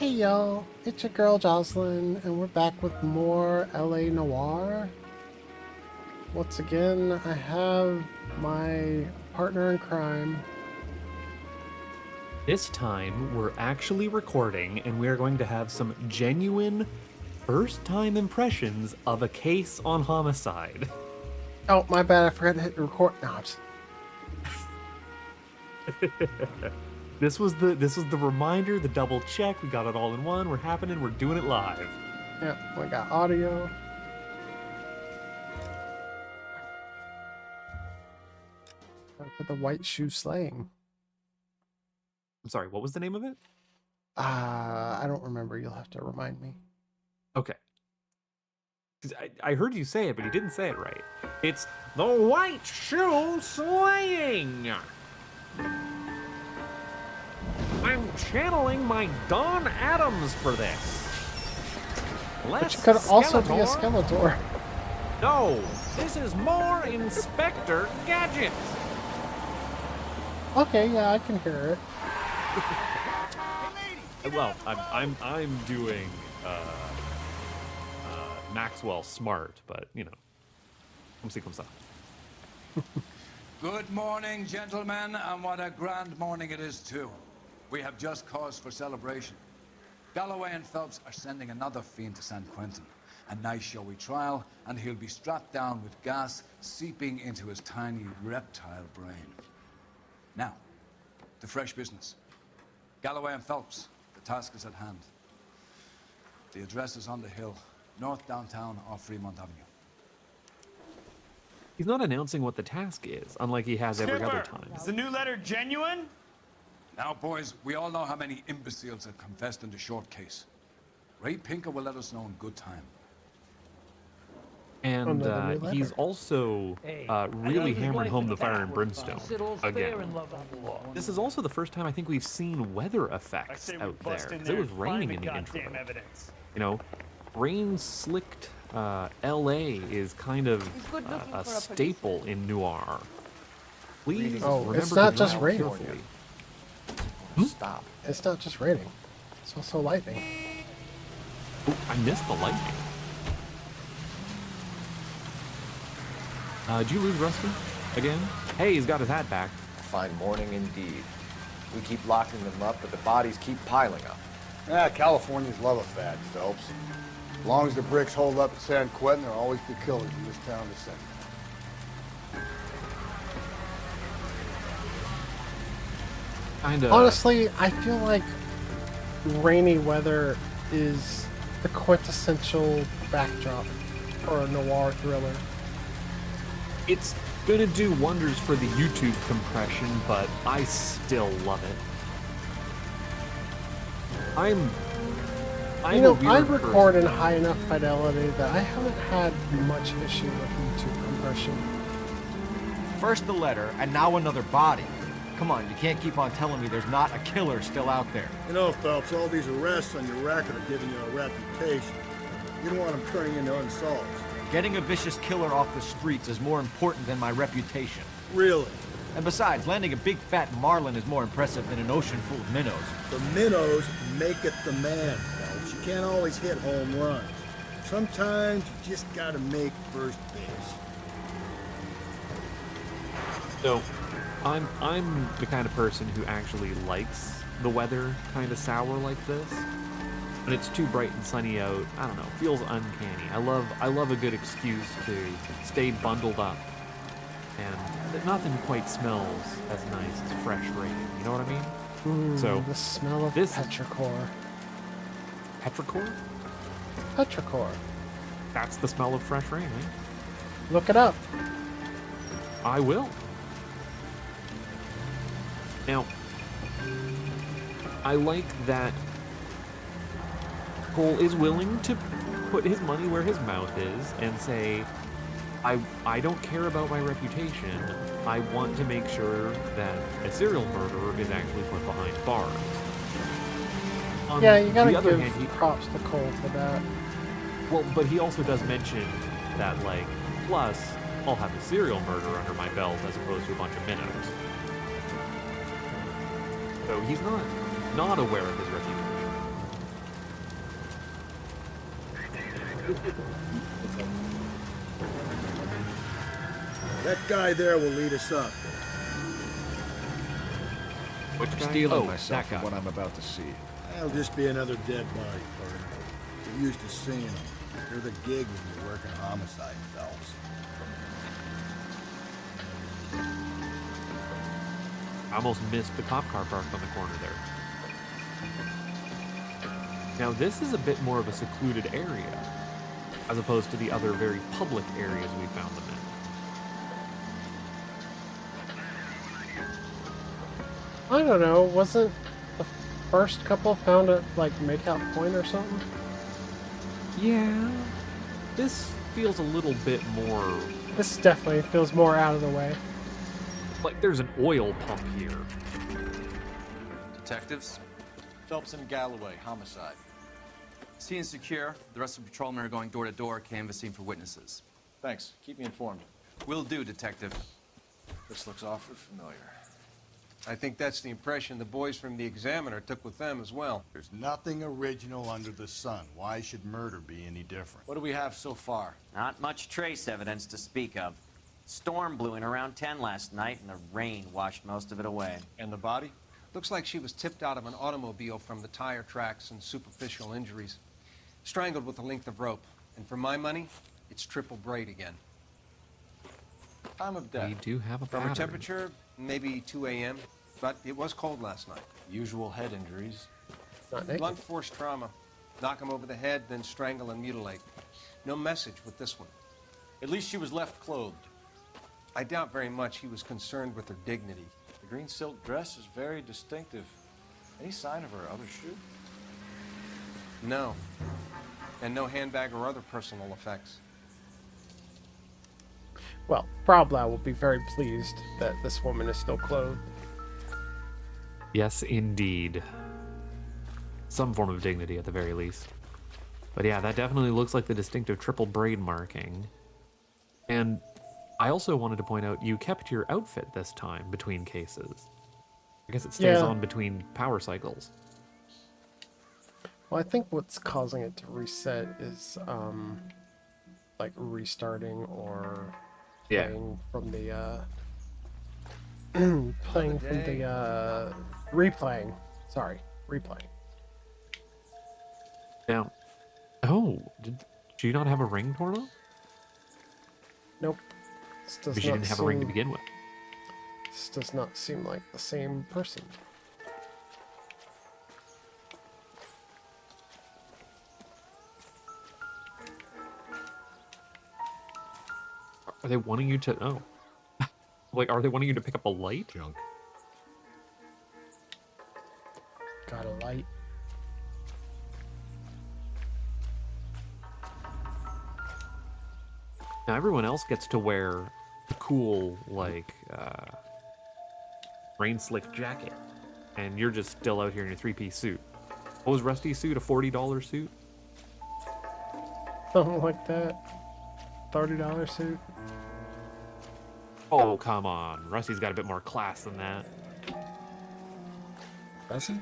Hey y'all, it's your girl Jocelyn, and we're back with more LA Noire. Once again, I have my partner in crime. This time, we're actually recording, and we're going to have some genuine first-time impressions of a case on homicide. Oh, my bad, I forgot to hit record. No, I'm just... This was the reminder, the double check. We got it all in one. We're doing it live. Yeah, I got audio. For the white shoe slaying. I'm sorry, what was the name of it? I don't remember. You'll have to remind me. Okay. 'Cause I heard you say it, but you didn't say it right. It's the white shoe slaying. I'm channeling my Don Adams for this. Which could also be a Skeletor. No, this is more Inspector Gadget. Okay, yeah, I can hear it. Well, I'm doing Maxwell Smart, but you know, come see, come ça. Good morning, gentlemen, and what a grand morning it is too. We have just cause for celebration. Galloway and Phelps are sending another fiend to San Quentin. A nice showy trial, and he'll be strapped down with gas seeping into his tiny reptile brain. Now, the fresh business. Galloway and Phelps, the task is at hand. The address is on the hill, north downtown off Fremont Avenue. He's not announcing what the task is, unlike he has every other time. Is the new letter genuine? Now, boys, we all know how many imbeciles have confessed in the short case. Ray Pinker will let us know in good time. And he's also really hammered home the fire and brimstone again. This is also the first time I think we've seen weather effects out there, because it was raining in the intro. You know, rain-slicked LA is kind of a staple in noir. Please remember it's not to just drive raining. carefully. Stop. It's not just raining. It's also lightning. Ooh, I missed the lightning. Did you lose Rusty again? Hey, he's got his hat back. Fine morning indeed. We keep locking them up, but the bodies keep piling up. Yeah, Californians love a fad, Phelps. As long as the bricks hold up at San Quentin, there'll always be killers in this town to send. Honestly, I feel like rainy weather is the quintessential backdrop for a noir thriller. It's gonna do wonders for the YouTube compression, but I still love it. I record in high enough fidelity that I haven't had much issue with YouTube compression. First the letter, and now another body. Come on, you can't keep on telling me there's not a killer still out there. You know, Phelps, all these arrests on your record are giving you a reputation. You don't want them turning into unsolved. Getting a vicious killer off the streets is more important than my reputation. Really? And besides, landing a big fat marlin is more impressive than an ocean full of minnows. The minnows make it the man, Phelps. You can't always hit home runs. Sometimes you just gotta make first base. So, I'm the kind of person who actually likes the weather kind of sour like this. When it's too bright and sunny out, I don't know, it feels uncanny. I love a good excuse to stay bundled up, and nothing quite smells as nice as fresh rain. You know what I mean? So The smell of petrichor. Petrichor? Petrichor. That's the smell of fresh rain, eh? Look it up. I will. Now, I like that Cole is willing to put his money where his mouth is and say, I don't care about my reputation. I want to make sure that a serial murderer is actually put behind bars. Yeah, you gotta give give props to Cole for that. Well, but he also does mention that, like, plus, I'll have a serial murder under my belt as opposed to a bunch of minnows. So he's not aware of his reputation. That guy there will lead us up. Which I'm guy? stealing Oh, myself that from guy. what I'm about to see. That'll just be another dead body, partner. We're used to seeing them. They're the gig when you work in homicide, Phelps. I almost missed the cop car parked on the corner there. Now this is a bit more of a secluded area, as opposed to the other very public areas we found them in. I don't know, wasn't the first couple found at, like, Makeout Point or something? Yeah. This feels a little bit more... This definitely feels more out of the way. like there's an oil pump here. Detectives? Phelps and Galloway, homicide. Scene secure. The rest of the patrolmen are going door to door, canvassing for witnesses. Thanks. Keep me informed. Will do, Detective. This looks awfully familiar. I think that's the impression the boys from the Examiner took with them as well. There's nothing original under the sun. Why should murder be any different? What do we have so far? Not much trace evidence to speak of. Storm blew in around 10 last night, and the rain washed most of it away. And the body? Looks like she was tipped out of an automobile from the tire tracks and superficial injuries. Strangled with a length of rope. And for my money, it's triple braid again. Time of death. We do have a From her pattern. temperature, maybe 2 a.m., but it was cold last night. Usual head injuries. Not naked. Blunt force trauma. Knock him over the head, then strangle and mutilate. No message with this one. At least she was left clothed. I doubt very much he was concerned with her dignity. The green silk dress is very distinctive. Any sign of her other shoe? No. And no handbag or other personal effects. Well, FrauBlau will be very pleased that this woman is still clothed. Yes, indeed. Some form of dignity at the very least. But yeah, that definitely looks like the distinctive triple braid marking. And I also wanted to point out, you kept your outfit this time between cases. I guess it stays Yeah. on between power cycles. Well, I think what's causing it to reset is, like restarting or Yeah. playing from the, playing from the, replaying. Sorry, replaying. Now, oh, did you not have a ring, Torno? Nope. This does Because you not didn't have a ring to seem- begin with. This does not seem like the same person. Are they wanting you to... Oh. Like, are they wanting you to pick up a light? Junk. Got a light. Now, everyone else gets to wear the cool, like, rain slick jacket. And you're just still out here in your three-piece suit. What was Rusty's suit? A $40 suit? Something like that. $30 suit. Oh, come on. Rusty's got a bit more class than that. Does he?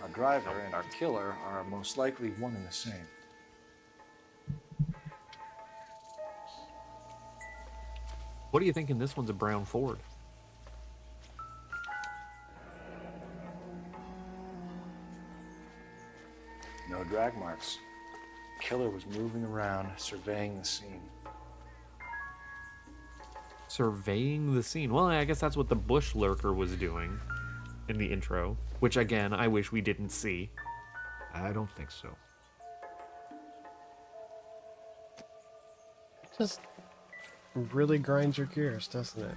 Our driver and our killer are most likely one and the same. What do you think in this one's a brown Ford? No drag marks. Killer was moving around, surveying the scene. Surveying the scene. Well, I guess that's what the bush lurker was doing in the intro. Which, again, I wish we didn't see. I don't think so. Just really grinds your gears, doesn't it?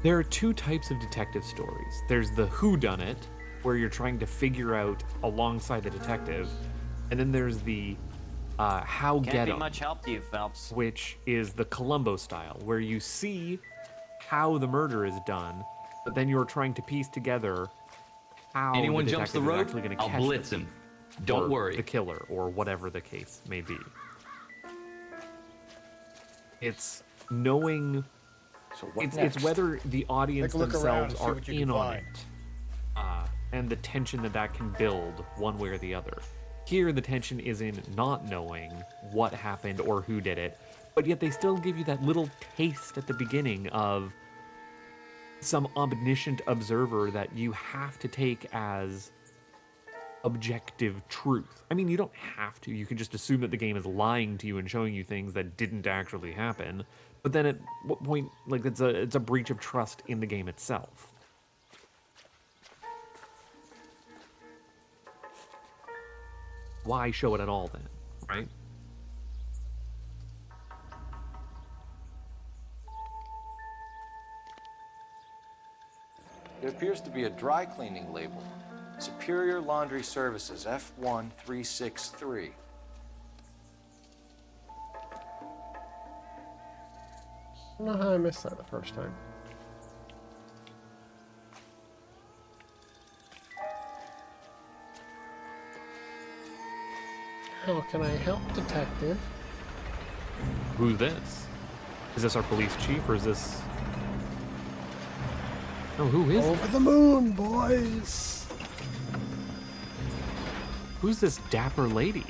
There are two types of detective stories. There's the whodunit, where you're trying to figure out alongside the detective, and then there's the how Can't get be 'em, much help to you, Phelps. which is the Columbo style, where you see how the murder is done, but then you're trying to piece together how Anyone the jumps the detective is road, actually going to I'll catch blitz the him. thief, Don't or worry. the killer, or whatever the case may be. It's knowing. So what It's next? whether the audience Take a look around themselves and see are what you can in on find. it, and the tension that can build one way or the other. Here, the tension is in not knowing what happened or who did it, but yet they still give you that little taste at the beginning of some omniscient observer that you have to take as objective truth. I mean, you don't have to. You can just assume that the game is lying to you and showing you things that didn't actually happen. But then at what point, like, it's a breach of trust in the game itself. Why show it at all then, right? There appears to be a dry cleaning label. Superior Laundry Services, F1363. I don't know how I missed that the first time. How can I help, detective? Who's this? Is this our police chief, or is this... Oh, who is Over the moon, boys! Who's this dapper lady?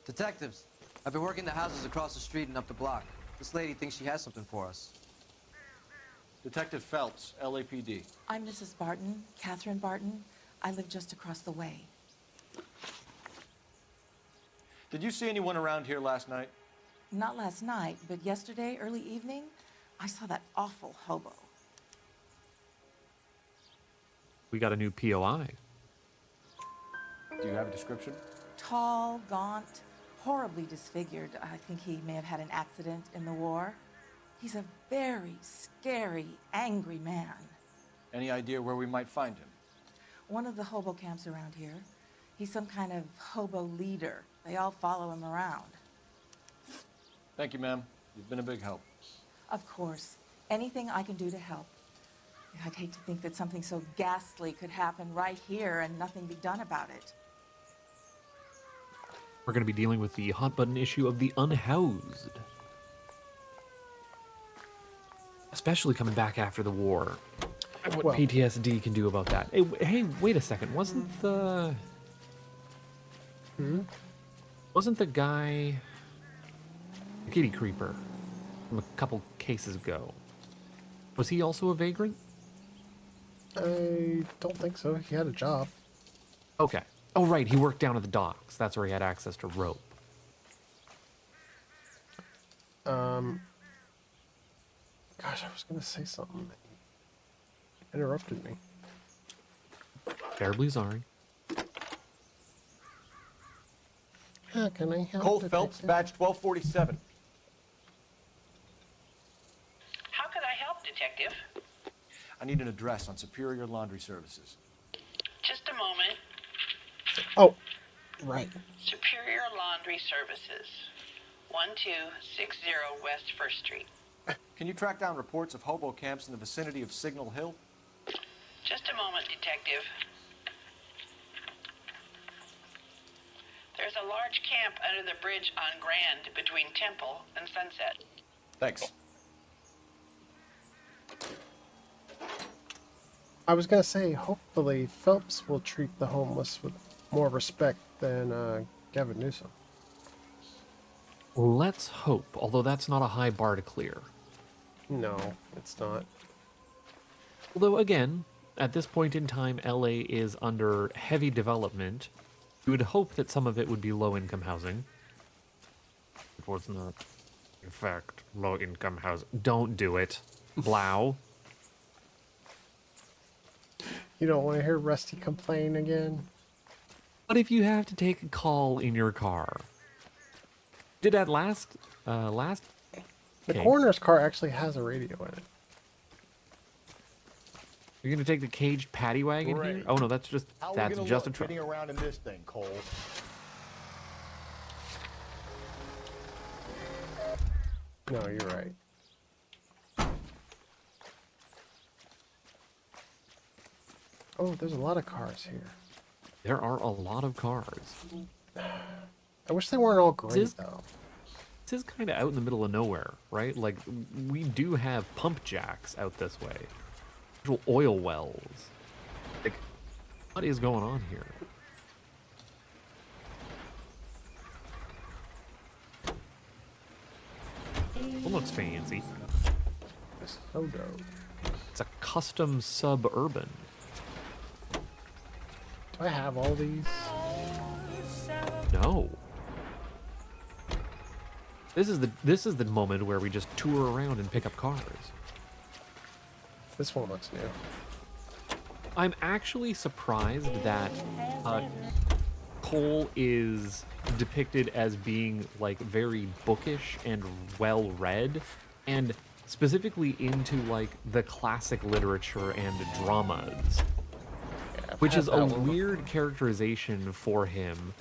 Detectives, I've been working the houses across the street and up the block. This lady thinks she has something for us. Detective Phelps, LAPD. I'm Mrs. Barton, Catherine Barton. I live just across the way. Did you see anyone around here last night? Not last night, but yesterday, early evening, I saw that awful hobo. We got a new POI. Do you have a description? Tall, gaunt, horribly disfigured. I think he may have had an accident in the war. He's a very scary, angry man. Any idea where we might find him? One of the hobo camps around here. He's some kind of hobo leader. They all follow him around. Thank you, ma'am. You've been a big help. Of course. Anything I can do to help. I'd hate to think that something so ghastly could happen right here and nothing be done about it. We're going to be dealing with the hot button issue of the unhoused. Especially coming back after the war. And what PTSD can do about that. Hey, wait a second. Wasn't the... Wasn't the guy... Kitty Creeper from a couple cases ago. Was he also a vagrant? I don't think so. He had a job. Okay. Oh, right. He worked down at the docks. That's where he had access to rope. Gosh, I was going to say something. He interrupted me. Terribly sorry. How can I help? Cole Phelps, badge 1247. How can I help, Detective? I need an address on Superior Laundry Services. Just a moment. Oh, right. Superior Laundry Services, 1260 West 1st Street. Can you track down reports of hobo camps in the vicinity of Signal Hill? Just a moment, Detective. There's a large camp under the bridge on Grand between Temple and Sunset. Thanks. I was going to say, hopefully Phelps will treat the homeless with more respect than Gavin Newsom. Let's hope, although that's not a high bar to clear. No, it's not. Although, again, at this point in time, LA is under heavy development. You would hope that some of it would be low-income housing. It was not, in fact, low-income housing. Don't do it. Blau. You don't want to hear Rusty complain again? What if you have to take a call in your car? Did that last The Okay. coroner's car actually has a radio in it. You're gonna take the caged paddy wagon here? Oh no, that's just a truck. Getting around in this thing, Cole. No, you're right. Oh, there's a lot of cars here. There are a lot of cars. I wish they weren't all gray, though. This is kind of out in the middle of nowhere, right? Like, we do have pump jacks out this way. Actual oil wells. Like, what is going on here? It looks fancy. It's so dope. It's a custom suburban. Do I have all these? No. This is the moment where we just tour around and pick up cars. This one looks new. I'm actually surprised that Cole is depicted as being like very bookish and well read, and specifically into like the classic literature and dramas, which is a weird characterization for him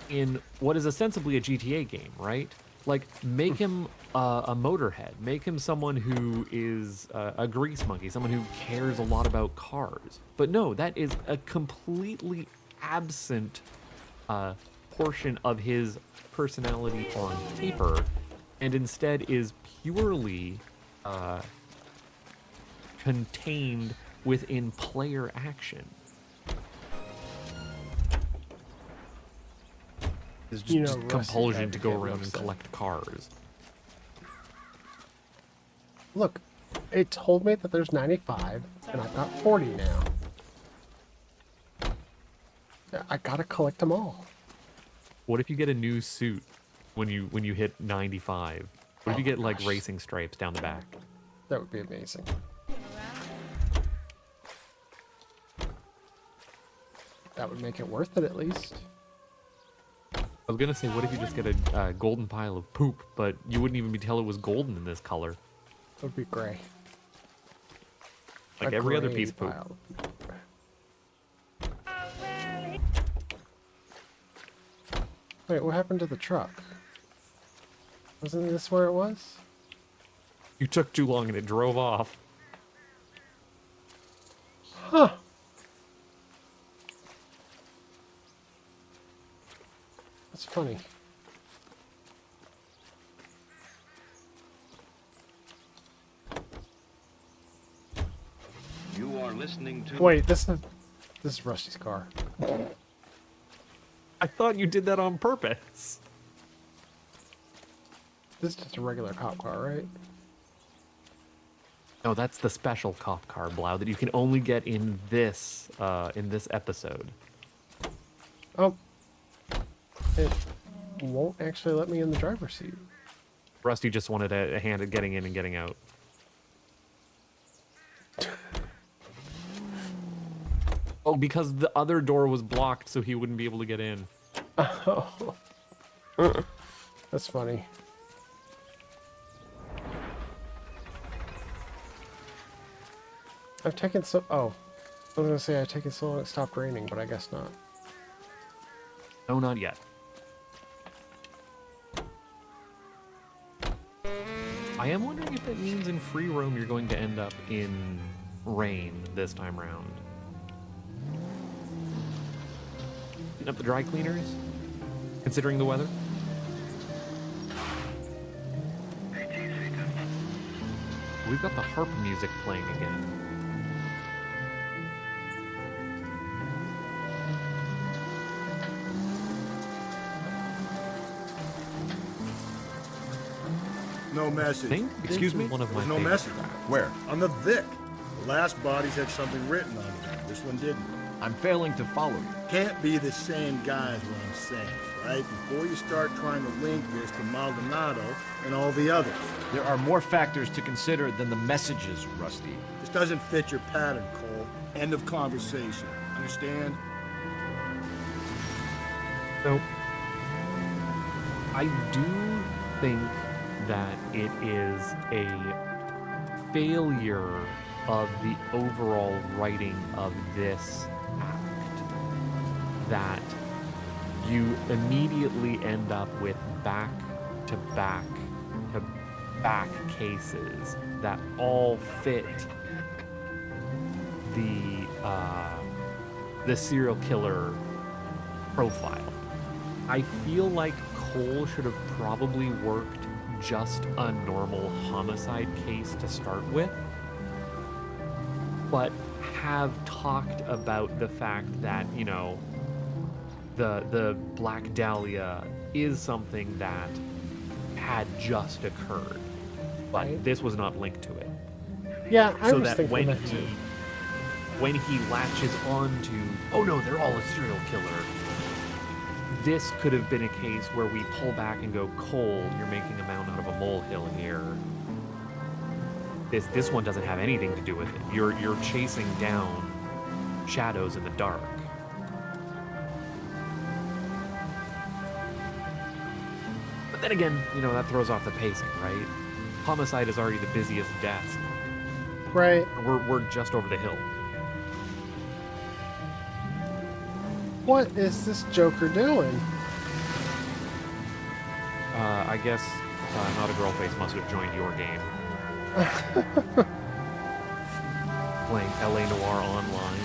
in what is ostensibly a GTA game, right? Like, make him a motorhead, make him someone who is a grease monkey, someone who cares a lot about cars. But no, that is a completely absent portion of his personality on paper, and instead is purely contained within player action. It's just compulsion to go around and collect cars. Look, it told me that there's 95, and I've got 40 now. I gotta collect them all. What if you get a new suit when you hit 95? What if you get like racing stripes down the back? That would be amazing. That would make it worth it at least. I was gonna say, what if you just get a golden pile of poop, but you wouldn't even be tell it was golden in this color? It would be gray. Like every other piece of poop. Wait, what happened to the truck? Wasn't this where it was? You took too long and it drove off. Huh. That's funny. You are listening to... Wait, this is Rusty's car. I thought you did that on purpose. This is just a regular cop car, right? No, that's the special cop car, Blau, that you can only get in this episode. Oh. It won't actually let me in the driver's seat. Rusty just wanted a hand at getting in and getting out. Oh, because the other door was blocked, so he wouldn't be able to get in. Oh. That's funny. I've taken so... Oh. I was gonna say I've taken so long it stopped raining, but I guess not. No, not yet. I am wondering if that means in free roam you're going to end up in rain this time around. Hitting up the dry cleaners? Considering the weather? We've got the harp music playing again. No message. Excuse me? One of my There's no favorites. message. Where? On the Vic. The last bodies had something written on them. This one didn't. I'm failing to follow you. Can't be the same guy is what I'm saying, right? Before you start trying to link this to Maldonado and all the others. There are more factors to consider than the messages, Rusty. This doesn't fit your pattern, Cole. End of conversation. Understand? So, I do think that it is a failure of the overall writing of this act that you immediately end up with back-to-back cases that all fit the serial killer profile. I feel like Cole should have probably worked just a normal homicide case to start with. but have talked about the fact that, you know, the Black Dahlia is something that had just occurred, but this was not linked to it. Yeah, I so was that thinking that too. when he latches onto, oh no, they're all a serial killer, this could have been a case where we pull back and go, Cole, you're making a mountain out of a molehill here. This one doesn't have anything to do with it. You're chasing down shadows in the dark. But then again, you know, that throws off the pacing, right? Homicide is already the busiest death. Right. We're just over the hill. What is this Joker doing? I guess Not a Girl Face must have joined your game. Playing LA Noire online.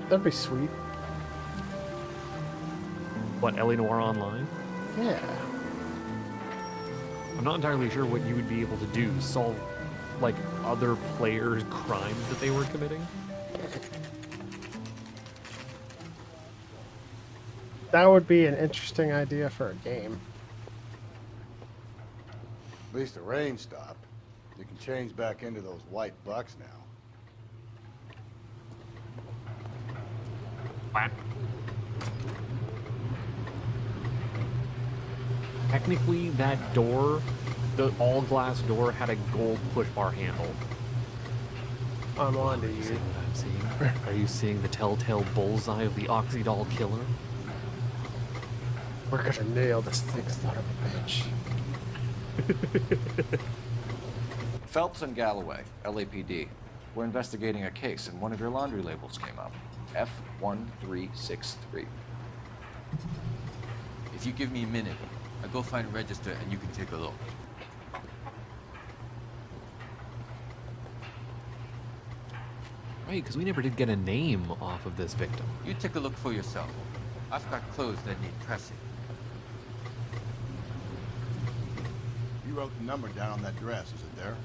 That'd be sweet. What, LA Noire online? Yeah. I'm not entirely sure what you would be able to do. Solve, like, other players' crimes that they were committing? That would be an interesting idea for a game. At least the rain stopped. You can change back into those white bucks now. What? Technically, that door, the all-glass door, had a gold push-bar handle. I'm on to Are you you. seeing what I'm seeing? Are you seeing the telltale bullseye of the Oxydol killer? We're gonna nail this thick son of a bitch. Phelps and Galloway, LAPD. We're investigating a case, and one of your laundry labels came up. F1363. If you give me a minute, I'll go find a register and you can take a look. Right, because we never did get a name off of this victim. You take a look for yourself. I've got clothes that need pressing. You wrote the number down on that dress, is it there?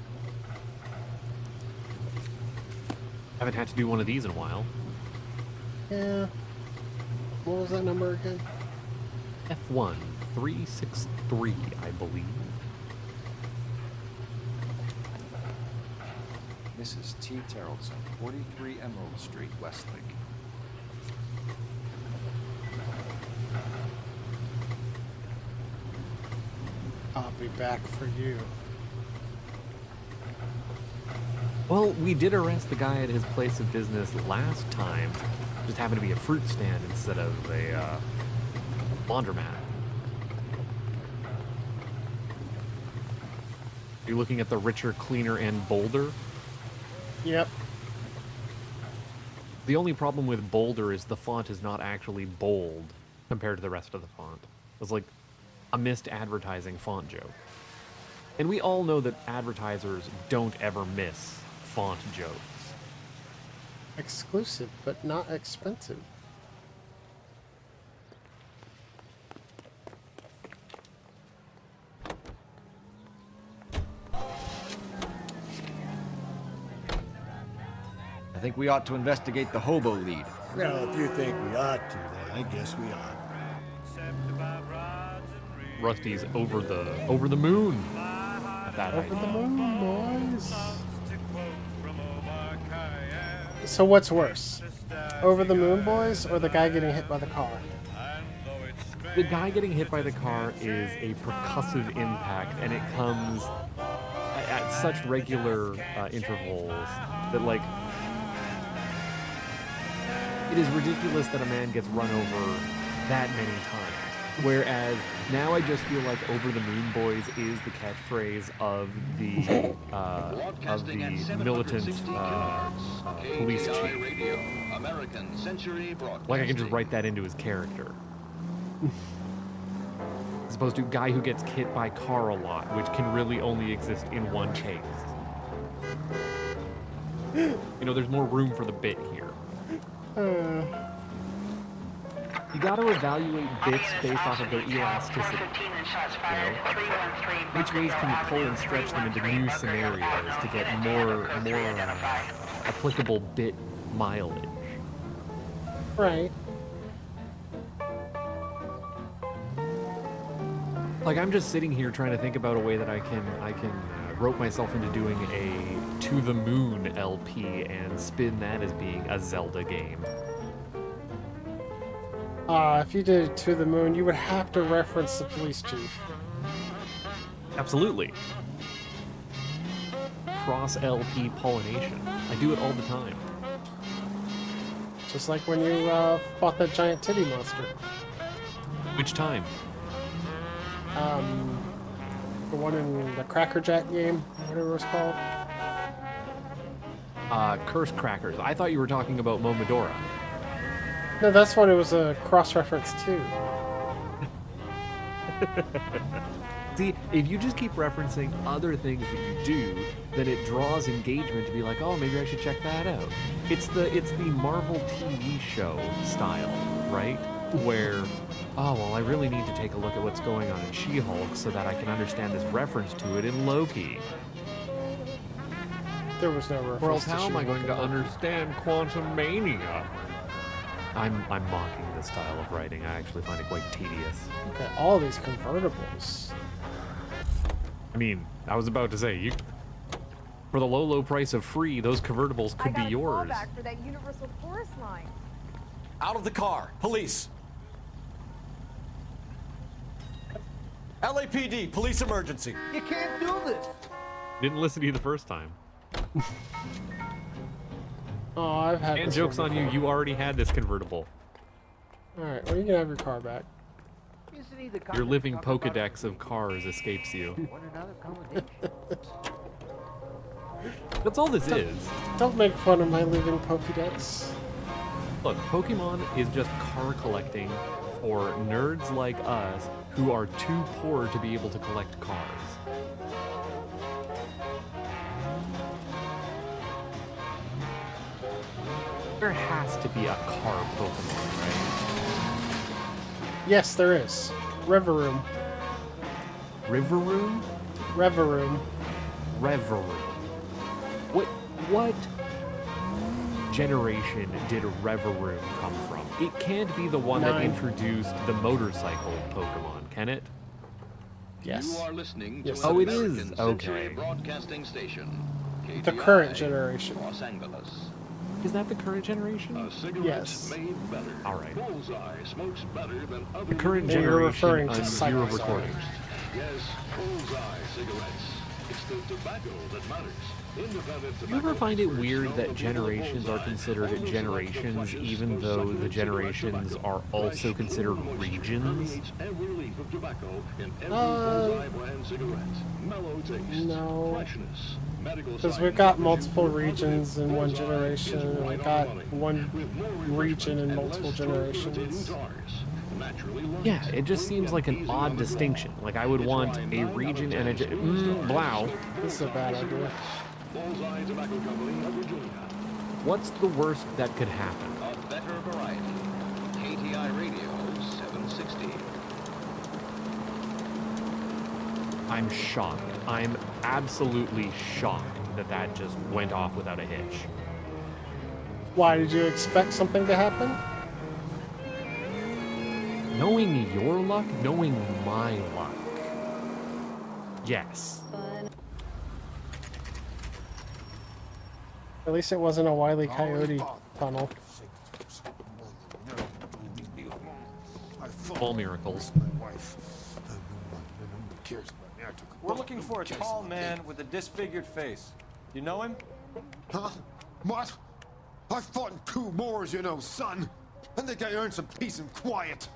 Haven't had to do one of these in a while. Yeah. What was that number again? F1363, I believe. Mrs. T. Terrellson, 43 Emerald Street, Westlake. I'll be back for you. Well, we did arrest the guy at his place of business last time. Just happened to be a fruit stand instead of a laundromat. Are you looking at the richer, cleaner, and bolder? Yep. The only problem with bolder is the font is not actually bold compared to the rest of the font. It's like a missed advertising font joke. And we all know that advertisers don't ever miss font jokes. Exclusive, but not expensive. I think we ought to investigate the hobo lead. Well, if you think we ought to, then I guess we ought. Rusty's over the moon. At that Over height. the moon, boys. So what's worse? Over the moon, boys, or the guy getting hit by the car? The guy getting hit by the car is a percussive impact, and it comes at such regular intervals that, like, it is ridiculous that a man gets run over that many times. Whereas now I just feel like "Over the Moon, Boys" is the catchphrase of the militant police chief. Like I can just write that into his character. opposed to guy who gets hit by car a lot, which can really only exist in one case. You know, there's more room for the bit here. You got to evaluate bits based off of their elasticity. You know? Which ways can you pull and stretch them into new scenarios to get more applicable bit mileage? Right. Like, I'm just sitting here trying to think about a way that I can rope myself into doing a To the Moon LP and spin that as being a Zelda game. If you did To the Moon, you would have to reference the police chief. Absolutely. Cross LP pollination. I do it all the time. Just like when you fought that giant titty monster. Which time? The one in the Cracker Jack game, whatever it was called. Curse Crackers. I thought you were talking about Momodora. No, that's what it was a cross-reference to. See, if you just keep referencing other things that you do, then it draws engagement to be like, oh, maybe I should check that out. It's the Marvel TV show style, right? Where, oh, well, I really need to take a look at what's going on in She-Hulk so that I can understand this reference to it in Loki. There was no reference. Or else how am I going to understand Quantum Mania? I'm mocking this style of writing. I actually find it quite tedious. Okay, all these convertibles. I mean, I was about to say, for the low price of free, those convertibles could be yours. Back for that Universal Forest line. Out of the car. Police. LAPD, police emergency. You can't do this. Didn't listen to you the first time. Oh, I've had And this joke's one on you, before. you already had this convertible. Alright, well, you can have your car back. Your living Pokedex of cars escapes you. That's all this is. Don't make fun of my living Pokédex. Look, Pokemon is just car collecting for nerds like us who are too poor to be able to collect cars. There has to be a car Pokemon, right? Yes, there is. Reveroom. Riveroom? Reveroom. Reveroom. What generation did Reveroom come from? It can't be the one that 9. introduced the motorcycle Pokemon, can it? Yes. You are listening Yes. to Oh, an it is. American Century Okay. Broadcasting Station. The KTI, current generation. Los Angeles. Is that the current generation? A cigarette Yes. made better. All right. Bullseye smokes better than other The current They were referring generation to on zero cycles. recording. Yes, Bullseye cigarettes. It's the tobacco that matters. Independent You ever tobacco find it experts weird know that the generations are Bullseye considered almost generations like the even flushes though of the succulent generations cigarette are tobacco. also Fresh, considered cool moisture regions? permeates every leaf of tobacco in every Uh, Bullseye brand cigarette. Mellow taste, no. freshness, medical Because we've got multiple regions in one generation, and we've got one region in multiple generations. Yeah, it just seems like an odd distinction. Like I would want a region and a Blau. This is a bad idea. Bullseye Tobacco Company of Virginia. What's the worst that could happen? A better variety. KTI Radio 760. I'm shocked. I'm absolutely shocked that that just went off without a hitch. Why, did you expect something to happen? Knowing your luck, knowing my luck. Yes. At least it wasn't a Wile E. Coyote tunnel. All miracles. We're looking for a tall man with a disfigured face. You know him? Huh? What? I fought in 2 wars, you know, son. I think I earned some peace and quiet.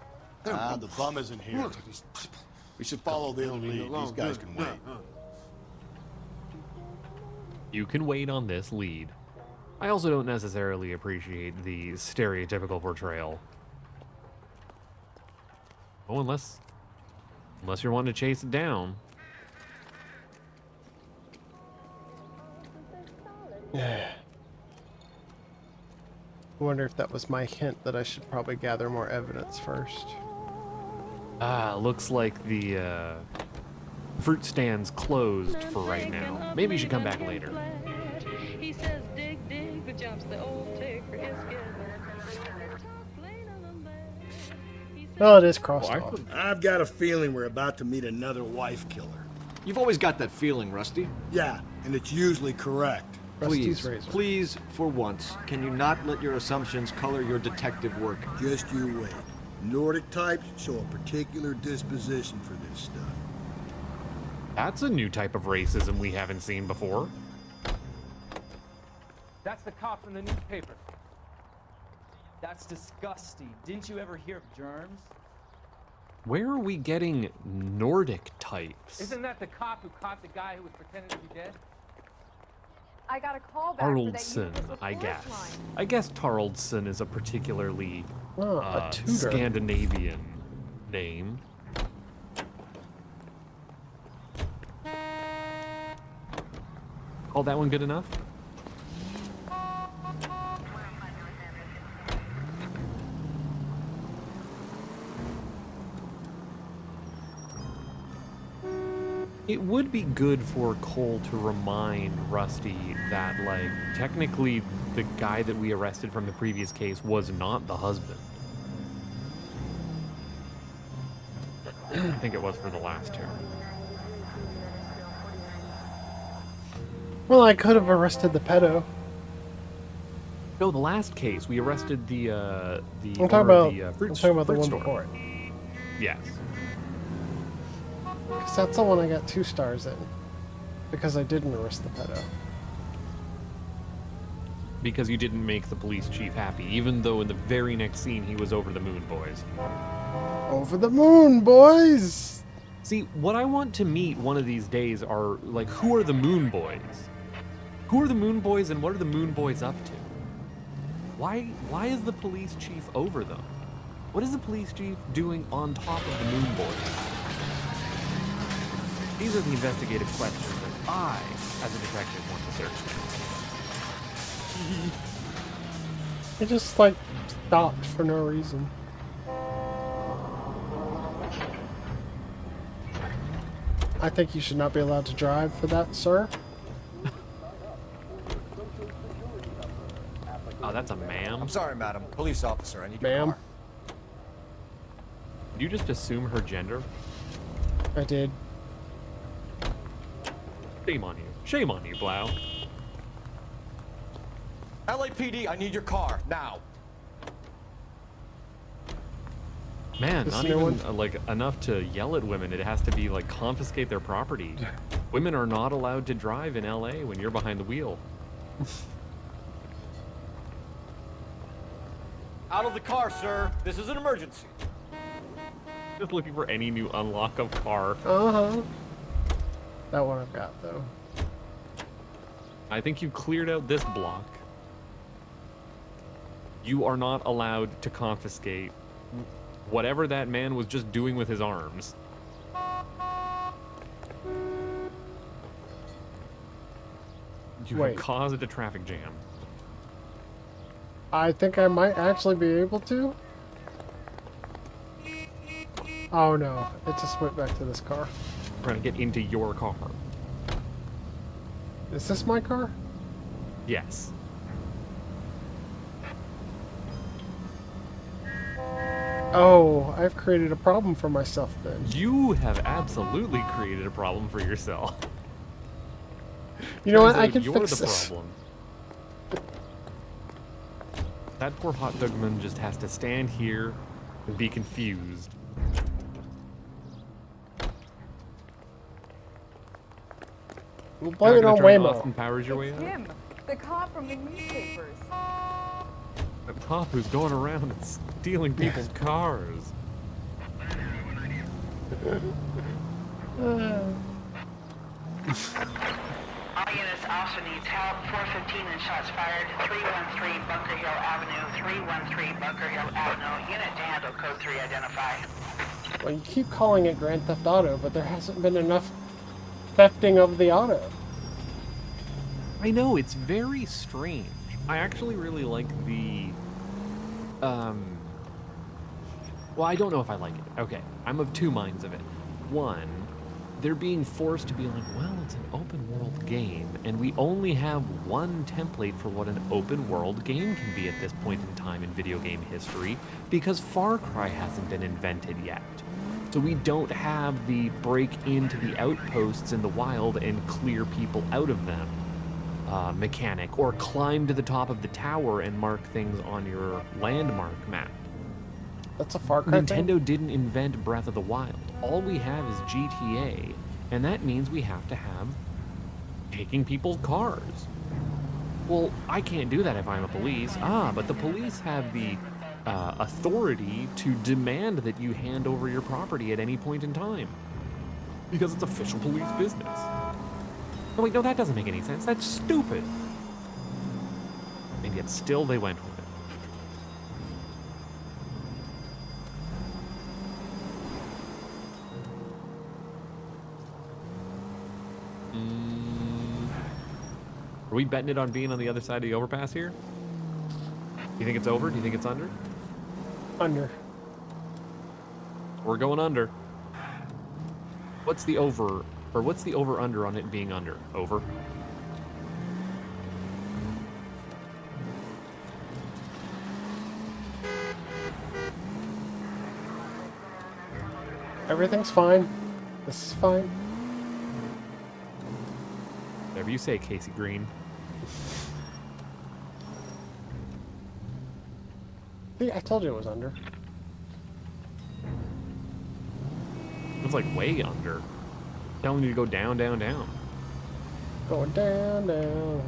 The bum isn't here. We should follow the old lead. These guys can wait. You can wait on this lead. I also don't necessarily appreciate the stereotypical portrayal. Oh, unless Unless you're wanting to chase it down. I wonder if that was my hint that I should probably gather more evidence first. Looks like the fruit stand's closed for right now. Maybe you should come back later. He says dig, dig, but jumps the old ticker is good. Well, it is crossed off. I've got a feeling we're about to meet another wife killer. You've always got that feeling, Rusty. Yeah, and it's usually correct. Rusty's Please, razor. please, for once, can you not let your assumptions color your detective work? Just you wait. Nordic types show a particular disposition for this stuff. That's a new type of racism we haven't seen before. That's the cop from the newspaper. That's disgusting. Didn't you ever hear of germs? Where are we getting Nordic types? Isn't that the cop who caught the guy who was pretending to be dead? I got a call back for that Tarldson, universal I force guess. line. I guess Tarldson is a particularly a tutor. Scandinavian name. Call that one good enough? It would be good for Cole to remind Rusty that, like, technically the guy that we arrested from the previous case was not the husband. I think it was for the last two. Well, I could have arrested the pedo. No, the last case we arrested the I'm talking about the fruit one store. before it. Yes. Because that's the one I got 2 stars in. Because I didn't arrest the pedo. Because you didn't make the police chief happy, even though in the very next scene he was over the moon, boys. Over the moon, boys! See, what I want to meet one of these days are, like, who are the moon boys? Who are the moon boys and what are the moon boys up to? Why is the police chief over them? What is the police chief doing on top of the moon boys? These are the investigative questions that I, as a detective, want to search now. It just, like, stopped for no reason. I think you should not be allowed to drive for that, sir. Oh, that's a ma'am? I'm sorry, madam. Police officer, I need your Ma'am? car. Did you just assume her gender? I did. Shame on you. Shame on you, Blau. LAPD, I need your car, now. Man, This not new even like enough to yell at women. It has to be like confiscate their property. Women are not allowed to drive in LA when you're behind the wheel. Out of the car, sir. This is an emergency. Just looking for any new unlock of car. Uh-huh. That one I've got, though. I think you cleared out this block. You are not allowed to confiscate whatever that man was just doing with his arms. You have Wait. caused a traffic jam. I think I might actually be able to. Oh no, it just went back to this car. Trying to get into your car. Is this my car? Yes. Oh, I've created a problem for myself then. You have absolutely created a problem for yourself. You know what? Turns I out can you're fix the this. problem. That poor hot dogman just has to stand here and be confused. We'll blame it on Waymo. Powers your way It's out. him, the cop from the newspapers. The cop who's going around and stealing people's cars. All units also needs help. 415 and shots fired. 313 Bunker Hill Avenue. 313 Bunker Hill Avenue. Unit to handle code 3 identify. Well, you keep calling it Grand Theft Auto, but there hasn't been enough thefting of the auto. I know, it's very strange. I actually really like the, well, I don't know if I like it. Okay, I'm of two minds of it. One, they're being forced to be like, well, it's an open world game, and we only have one template for what an open world game can be at this point in time in video game history, because Far Cry hasn't been invented yet. So we don't have the break into the outposts in the wild and clear people out of them mechanic, or climb to the top of the tower and mark things on your landmark map. That's a Far Cry Nintendo thing? didn't invent Breath of the Wild. All we have is GTA, and that means we have to have taking people's cars. Well, I can't do that if I'm a police. But the police have the authority to demand that you hand over your property at any point in time, because it's official police business. Oh wait, no, that doesn't make any sense. That's stupid. And yet still they went with it. Are we betting it on being on the other side of the overpass here? Do you think it's over? Do you think it's under? Under. We're going under. What's the over, or what's the over-under on it being under? Over? Everything's fine. This is fine. Whatever you say, Casey Green. See, I told you it was under. It's like way under. Telling you to go down, down, down. Going down, down.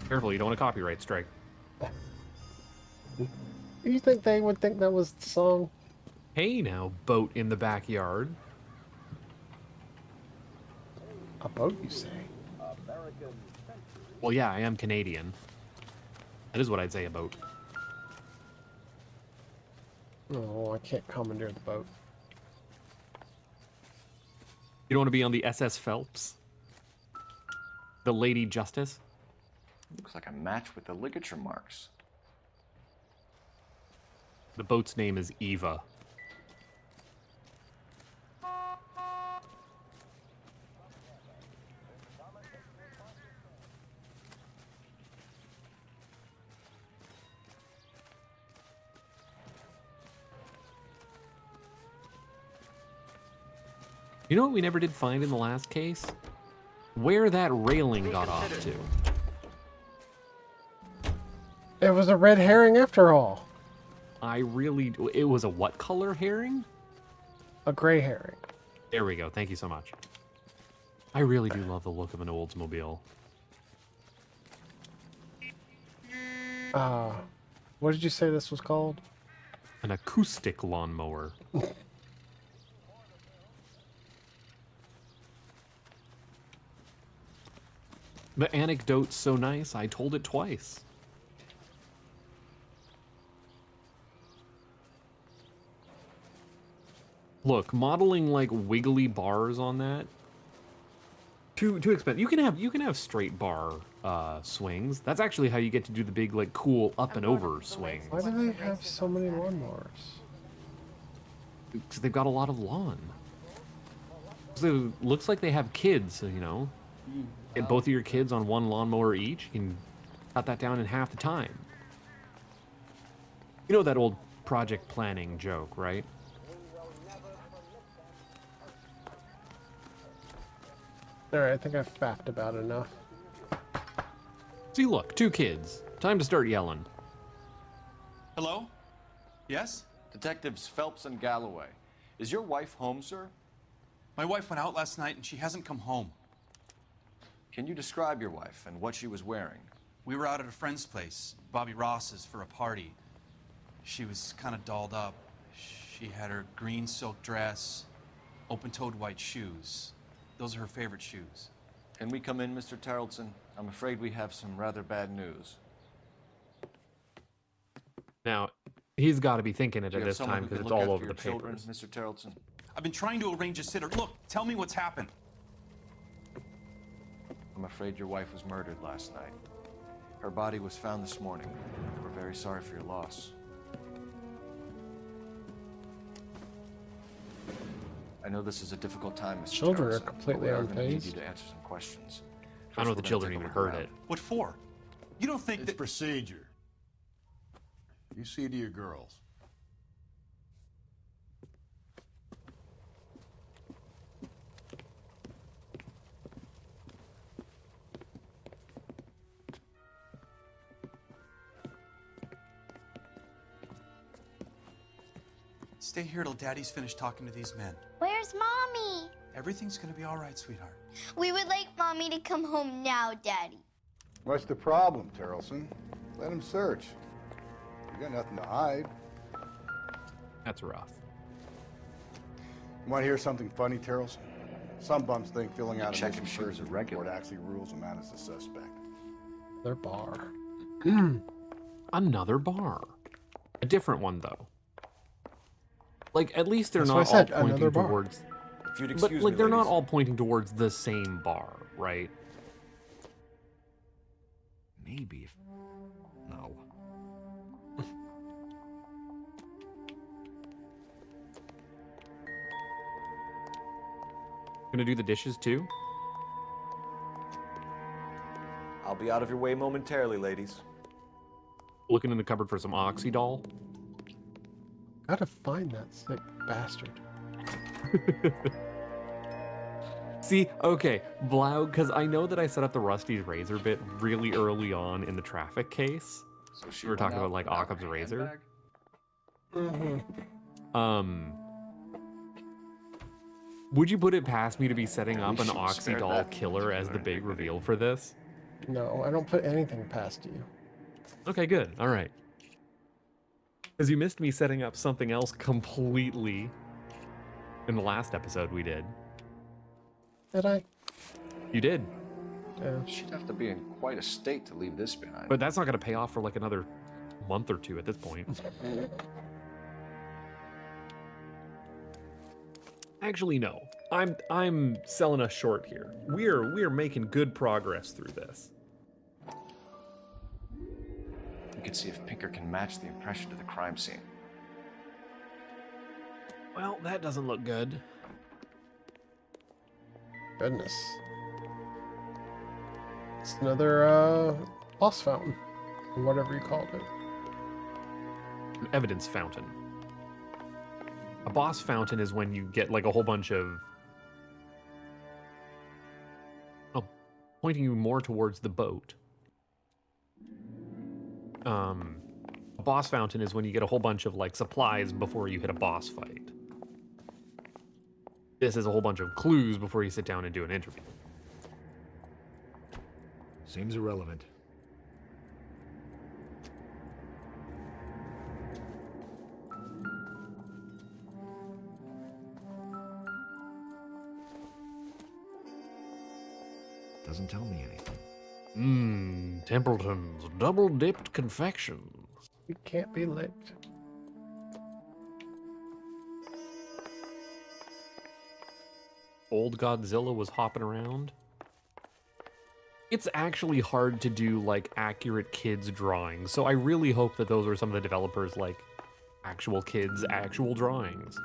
Careful, you don't want a copyright strike. You think they would think that was the song? Hey now, boat in the backyard. A boat, you say? Well, yeah, I am Canadian. That is what I'd say a boat. Oh, I can't commandeer the boat. You don't want to be on the SS Phelps? The Lady Justice? Looks like a match with the ligature marks. The boat's name is Eva. You know what we never did find in the last case? Where that railing got off to. It was a red herring after all. It was a what color herring? A gray herring. There we go, thank you so much. I really do love the look of an Oldsmobile. What did you say this was called? An acoustic lawnmower. The anecdote's so nice, I told it twice. Look, modeling like wiggly bars on that, too expensive. You can have straight bar swings. That's actually how you get to do the big like cool up and over swings. Why do they have so many lawnmowers? Because they've got a lot of lawn. So it looks like they have kids, so, you know. Get both of your kids on one lawnmower each. You can cut that down in half the time. You know that old project planning joke, right? Alright, I think I've faffed about enough. See, look, 2 kids. Time to start yelling. Hello? Yes? Detectives Phelps and Galloway. Is your wife home, sir? My wife went out last night and she hasn't come home. Can you describe your wife and what she was wearing? We were out at a friend's place, Bobby Ross's, for a party. She was kind of dolled up. She had her green silk dress, open-toed white shoes. Those are her favorite shoes. Can we come in, Mr. Tarleton? I'm afraid we have some rather bad news. Now, he's got to be thinking it Do at you have this someone time who because can it's look all after over your the children, papers. Mr. Tarleton? I've been trying to arrange a sitter. Look, tell me what's happened. I'm afraid your wife was murdered last night. Her body was found this morning. We're very sorry for your loss. I know this is a difficult time, Mr. Children are Tarleton, but completely we are gonna need unfazed. you to answer some questions. I don't know if First, the we're gonna children take a even look heard around. it. What for? You don't think It's that... procedure. You see to your girls. Stay here till Daddy's finished talking to these men. Where's Mommy? Everything's gonna be all right, sweetheart. We would like Mommy to come home now, Daddy. What's the problem, Tarleton? Let him search. You got nothing to hide. That's rough. You want to hear something funny, Tarleton? Some bums think filling out a check if missing she was persons a regular. report actually rules them out as a suspect. Their bar. Another bar. A different one, though. Like, at least they're That's not what I said, all pointing another bar. towards... If you'd But, excuse like, me, they're not ladies. all pointing towards the same bar, right? Maybe if... No. Gonna do the dishes, too? I'll be out of your way momentarily, ladies. Looking in the cupboard for some Oxydol? Gotta find that sick bastard. See, okay, Blau, because I know that I set up the Rusty's razor bit really early on in the traffic case. So We were talking about, like, Occam's razor. Would you put it past me to be setting up an should spare Oxydol that killer as the big reveal for this? No, I don't put anything past you. Okay, good. All right. Because you missed me setting up something else completely in the last episode we did. Did I? You did. Yeah. She'd have to be in quite a state to leave this behind. But that's not going to pay off for like another month or two at this point. Actually, no. I'm selling us short here. We're making good progress through this. We can see if Pinker can match the impression to the crime scene. Well, that doesn't look good. Goodness. It's another boss fountain, or whatever you called it. An evidence fountain. A boss fountain is when you get like a whole bunch of... Oh, pointing you more towards the boat. A boss fountain is when you get a whole bunch of like supplies before you hit a boss fight. This is a whole bunch of clues before you sit down and do an interview. Seems irrelevant. Doesn't tell me anything. Templeton's double-dipped confections. You can't be licked. Old Godzilla was hopping around. It's actually hard to do like accurate kids drawings, so I really hope that those are some of the developers like actual kids, actual drawings.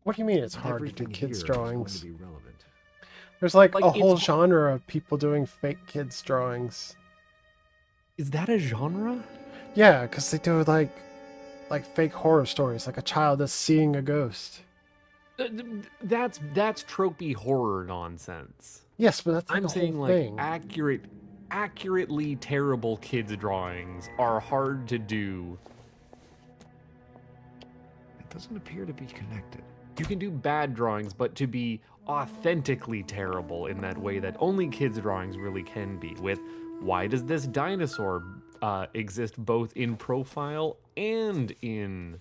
What do you mean it's hard to do Everything kids' here is drawings? going to be relevant. There's like Like, a whole it's- genre of people doing fake kids' drawings. Is that a genre? Yeah, because they do like fake horror stories, like a child that's seeing a ghost. That's tropey horror nonsense. Yes, but that's like I'm a saying whole like thing. accurately terrible kids drawings are hard to do. It doesn't appear to be connected. You can do bad drawings, but to be authentically terrible in that way that only kids drawings really can be, with why does this dinosaur exist both in profile and in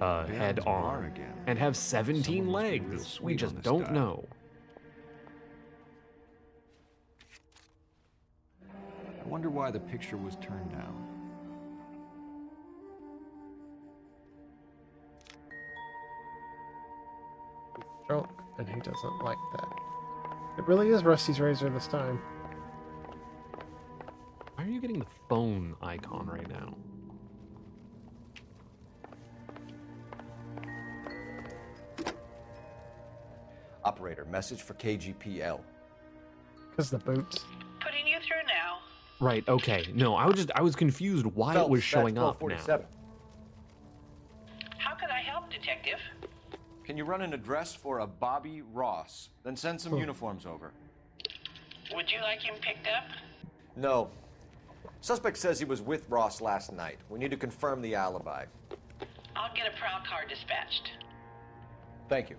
head on again. and have 17 Someone must be real legs? We sweet just on this don't guy. know. I wonder why the picture was turned down. Drunk, and he doesn't like that. It really is Rusty's razor this time. Why are you getting the phone icon right now? Operator, message for KGPL. Because the boots. Putting you through now. Right, okay. No, I was confused why it was showing up now. How can I help, Detective? Can you run an address for a Bobby Ross? Then send some uniforms over. Would you like him picked up? No. Suspect says he was with Ross last night. We need to confirm the alibi. I'll get a prowl car dispatched. Thank you.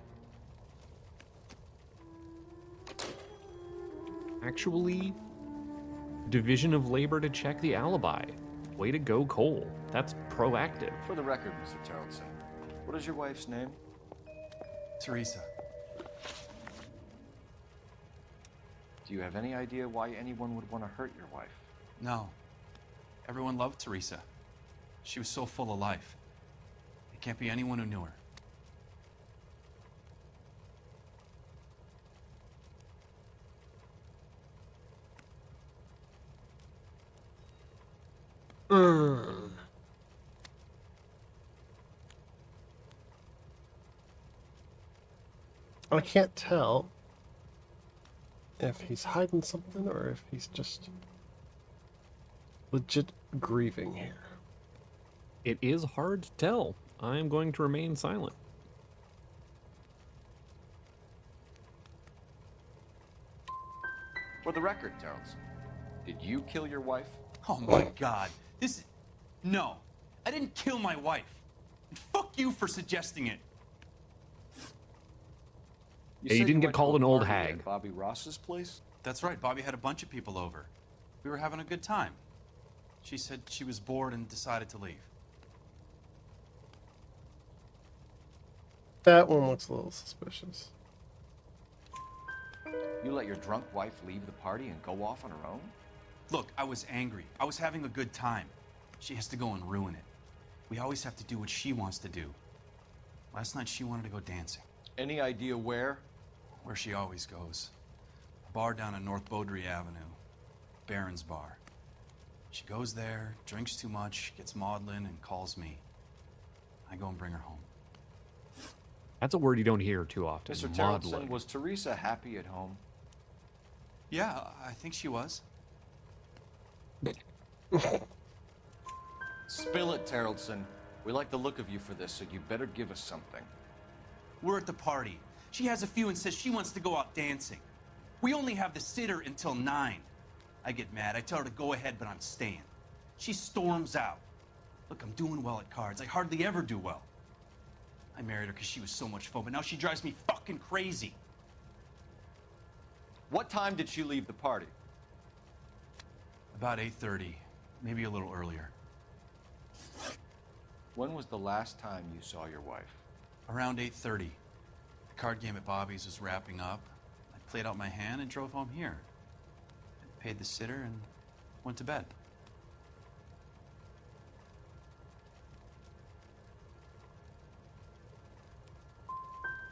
Actually, Division of Labor to check the alibi. Way to go, Cole. That's proactive. For the record, Mr. Tarleton, what is your wife's name? Teresa. Do you have any idea why anyone would want to hurt your wife? No. Everyone loved Teresa. She was so full of life. It can't be anyone who knew her. I can't tell if he's hiding something or if he's just legit grieving here. It is hard to tell. I'm going to remain silent. For the record, Tarleton, did you kill your wife? Oh my God. No. I didn't kill my wife. And fuck you for suggesting it. Yeah, you didn't get called an old hag. At Bobby Ross's place? That's right. Bobby had a bunch of people over. We were having a good time. She said she was bored and decided to leave. That one looks a little suspicious. You let your drunk wife leave the party and go off on her own? Look, I was angry. I was having a good time. She has to go and ruin it. We always have to do what she wants to do. Last night she wanted to go dancing. Any idea where? Where she always goes. A bar down on North Beaudry Avenue. Baron's Bar. She goes there, drinks too much, gets maudlin, and calls me. I go and bring her home. That's a word you don't hear too often. Mr. Tarleton, was Teresa happy at home? Yeah, I think she was. Spill it, Tarleton. We like the look of you for this, so you better give us something. We're at the party. She has a few and says she wants to go out dancing. We only have the sitter until 9. I get mad. I tell her to go ahead, but I'm staying. She storms out. Look, I'm doing well at cards. I hardly ever do well. I married her because she was so much fun, but now she drives me fucking crazy. What time did she leave the party? About 8:30, maybe a little earlier. When was the last time you saw your wife? Around 8:30. The card game at Bobby's was wrapping up. I played out my hand and drove home here. I paid the sitter and went to bed.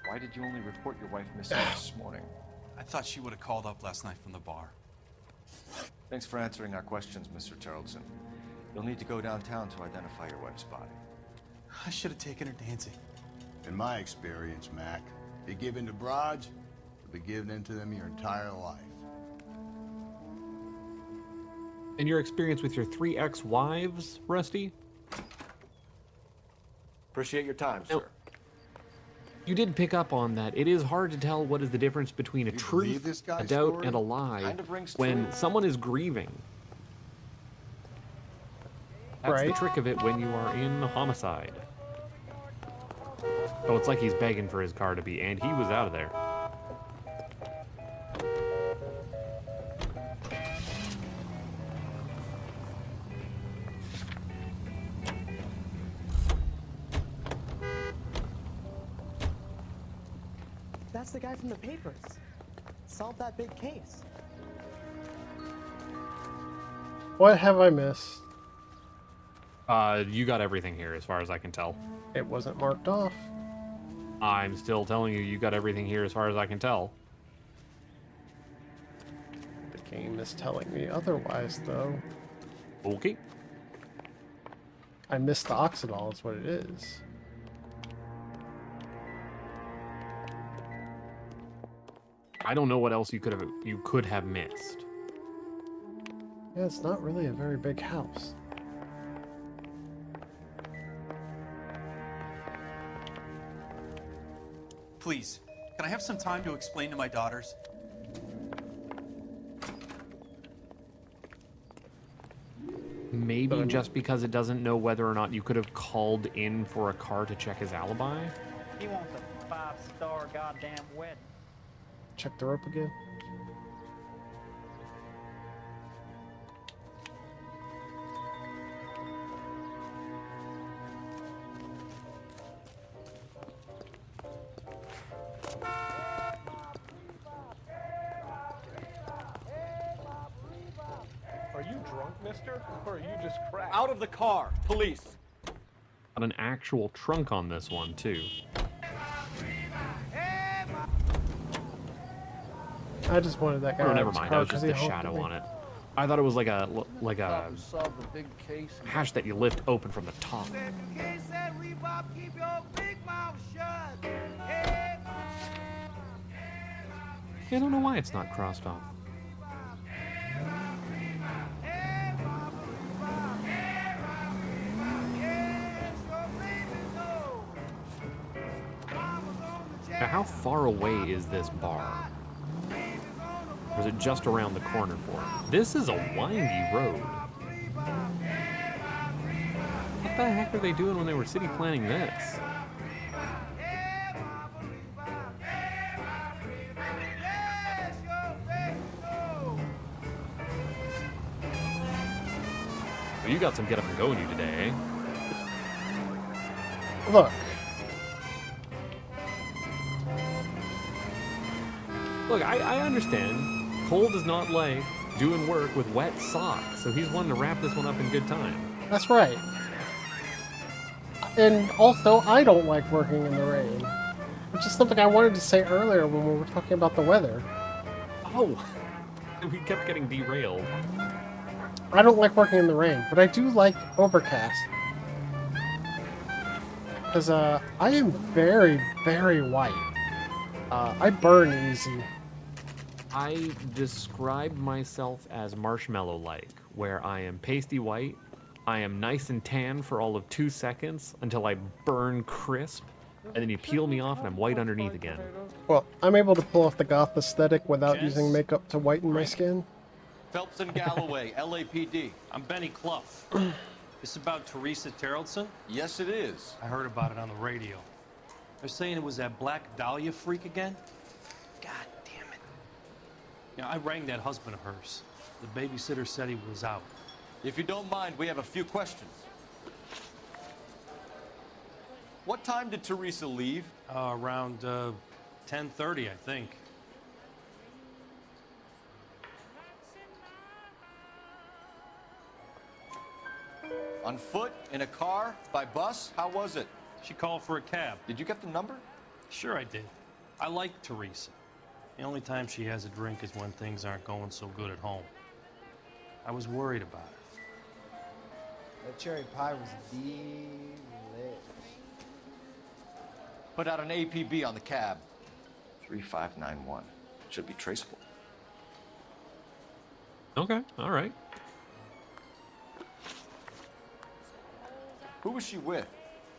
Why did you only report your wife missing this morning? I thought she would have called up last night from the bar. Thanks for answering our questions, Mr. Tarleton. You'll need to go downtown to identify your wife's body. I should have taken her dancing. In my experience, Mac, you give in to broads, you'll be giving in to them your entire life. And your experience with your 3 ex-wives, Rusty? Appreciate your time, sir. You did pick up on that. It is hard to tell what is the difference between a truth, a doubt, and a lie when someone is grieving. That's the trick of it when you are in homicide. Oh, it's like he's begging for his car to be, and he was out of there. That's the guy from the papers. Solved that big case. What have I missed? You got everything here, as far as I can tell. It wasn't marked off. I'm still telling you, you got everything here, as far as I can tell. The game is telling me otherwise, though. Okay. I missed the Oxidol, is what it is. I don't know what else you could have missed. Yeah, it's not really a very big house. Please, can I have some time to explain to my daughters? Maybe just because it doesn't know whether or not you could have called in for a car to check his alibi? He wants a 5-star goddamn wedding. Check the rope again. Are you drunk, mister? Or are you just cracked? Out of the car, police. Got an actual trunk on this one, too. I just wanted that guy. Oh, never mind. That was just the shadow on it. I thought it was like a hash that you lift open from the top. I don't know why it's not crossed off. Now, how far away is this bar? Or is it just around the corner for it? This is a windy road. What the heck are they doing when they were city planning this? Well, you got some get up and go in you today, eh? Look. Look, I understand. Cole does not like doing work with wet socks, so he's wanting to wrap this one up in good time. That's right. And also, I don't like working in the rain. Which is something I wanted to say earlier when we were talking about the weather. Oh! We kept getting derailed. I don't like working in the rain, but I do like overcast. Because I am very, very white. I burn easy. I describe myself as marshmallow-like, where I am pasty white, I am nice and tan for all of 2 seconds until I burn crisp, and then you peel me off and I'm white underneath again. Well, I'm able to pull off the goth aesthetic without using makeup to whiten my skin. Phelps and Galloway, LAPD. I'm Benny Clough. This about Teresa Terrellson? Yes, it is. I heard about it on the radio. They're saying it was that Black Dahlia freak again? God damn it. You know, I rang that husband of hers. The babysitter said he was out. If you don't mind, we have a few questions. What time did Teresa leave? Around 10:30, I think. On foot? In a car? By bus? How was it? She called for a cab. Did you get the number? Sure I did. I like Teresa. The only time she has a drink is when things aren't going so good at home. I was worried about her. That cherry pie was delicious. Put out an APB on the cab. 3591. Should be traceable. Okay, all right. Who was she with?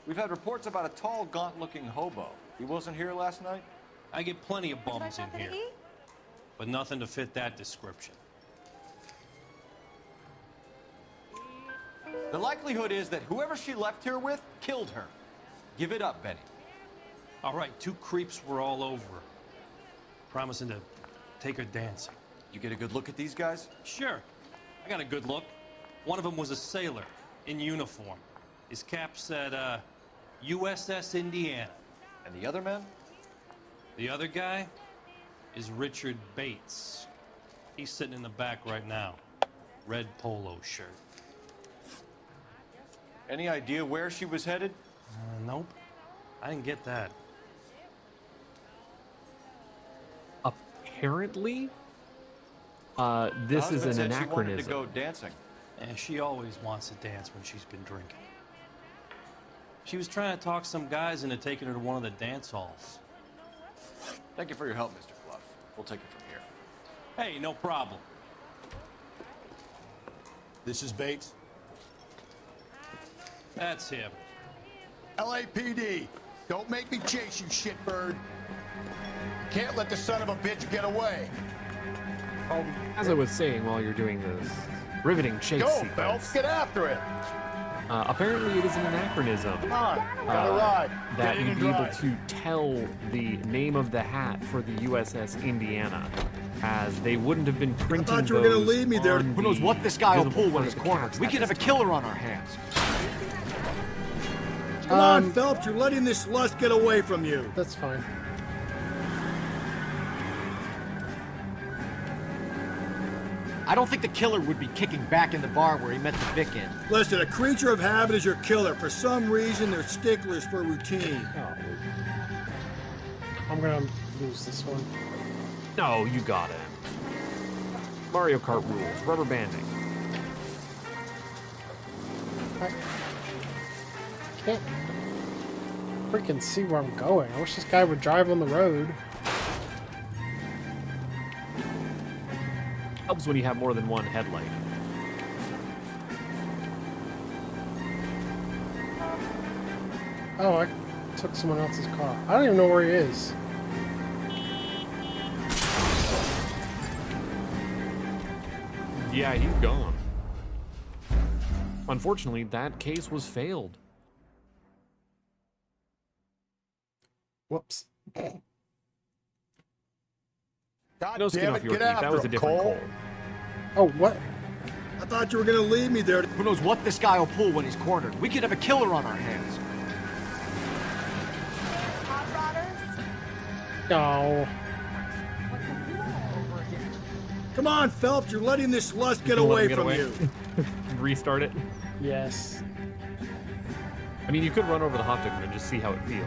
We've had reports about a tall, gaunt-looking hobo. He wasn't here last night? I get plenty of bums in here, but nothing to fit that description. The likelihood is that whoever she left here with killed her. Give it up, Benny. All right, 2 creeps were all over her, promising to take her dancing. You get a good look at these guys? Sure. I got a good look. One of them was a sailor in uniform. His cap said, USS Indiana. And the other man? The other guy is Richard Bates. He's sitting in the back right now. red polo shirt. Any idea where she was headed? Nope. I didn't get that. Apparently, this The is husband an said anachronism. She wanted to go dancing. And she always wants to dance when she's been drinking. She was trying to talk some guys into taking her to one of the dance halls. Thank you for your help, Mr. Fluff. We'll take it from here. Hey, no problem. This is Bates. That's him. LAPD, don't make me chase you, shitbird. Can't let the son of a bitch get away. As I was saying while you're doing this riveting chase Go, sequence, Phelps, get after it. Apparently it is an anachronism. Come on, gotta ride. That Get in you'd and be able drive. to tell the name of the hat for the USS Indiana, as they wouldn't have been printing thought you were gonna those leave me there. on Who knows the what this guy will visible pull when part he's of the cornered. cast We at could have a this killer on our hands. Come on, Phelps, you're letting this lust get away from you. That's fine. I don't think the killer would be kicking back in the bar where he met the Vic in. Listen, a creature of habit is your killer. For some reason, they're sticklers for routine. Oh. I'm gonna lose this one. No, you got it. Mario Kart rules, rubber banding. I can't freaking see where I'm going. I wish this guy would drive on the road. Helps when you have more than one headlight. Oh, I took someone else's car. I don't even know where he is. Yeah, he's gone. Unfortunately, that case was failed. Whoops. God No skin damn off it, your get teeth. after That was a him, different Cole. Cole. Oh, what? I thought you were gonna leave me there. Who knows what this guy will pull when he's cornered. We could have a killer on our hands. No. Come on, Phelps, you're letting this lust get You wanna away get from away? you. Restart it. Yes. I mean, you could run over the hot dog and just see how it feels.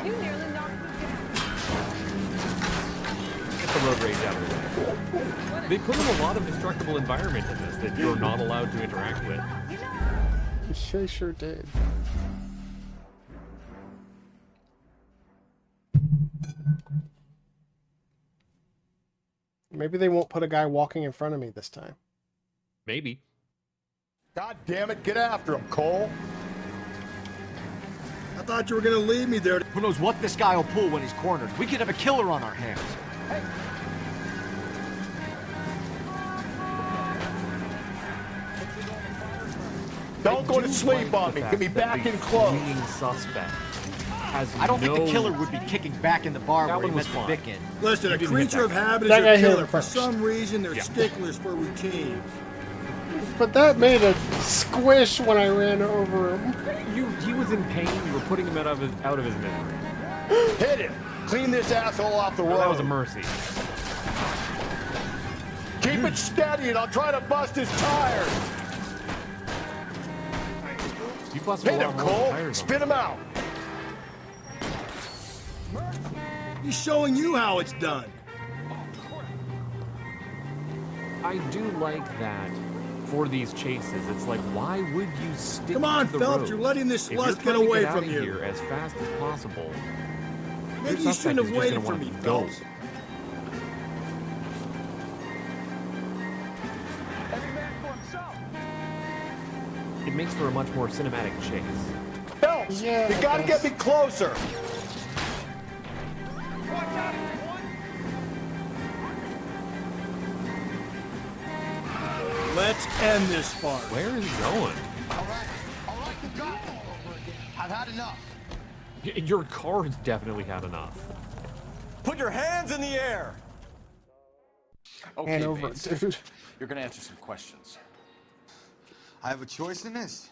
You nearly knocked me Get the road rage out of the way. They put in a lot of destructible environment in this that you're not allowed to interact with. They sure did. Maybe they won't put a guy walking in front of me this time. Maybe. God damn it, get after him, Cole. I thought you were gonna leave me there. Who knows what this guy will pull when he's cornered. We could have a killer on our hands. Don't go to sleep on me. Get me back in close. Suspect has I don't think the no- killer would be kicking back in the bar That where he one met was the fine. Vic in. Listen, You a didn't hit creature of that guy. habit is That guy your hit killer. him For first. some reason, they're Yeah. sticklers for routine. But that made a squish when I ran over him. He was in pain. You were putting him out of his misery. Hit him. Clean this asshole off the road. No, that was a mercy. Keep it steady and I'll try to bust his tires. You busted Hit a lot him, more Cole. tires on Spit him out. He's showing you how it's done. I do like that for these chases. It's like, why would you stick Come on, to the Phelps, road? you're letting this If lust you're get trying to away out from of you. here as fast as possible. Maybe your you suspect shouldn't is have just waited gonna for wanna me, go. Phelps. It makes for a much more cinematic chase. Phelps, Yeah, you gotta get me closer. Let's end this farce. Where is he going? All right, you got it all over again. I've had enough. Your car's definitely had enough. Put your hands in the air. Okay, And over, Bates. dude. You're gonna answer some questions. I have a choice in this.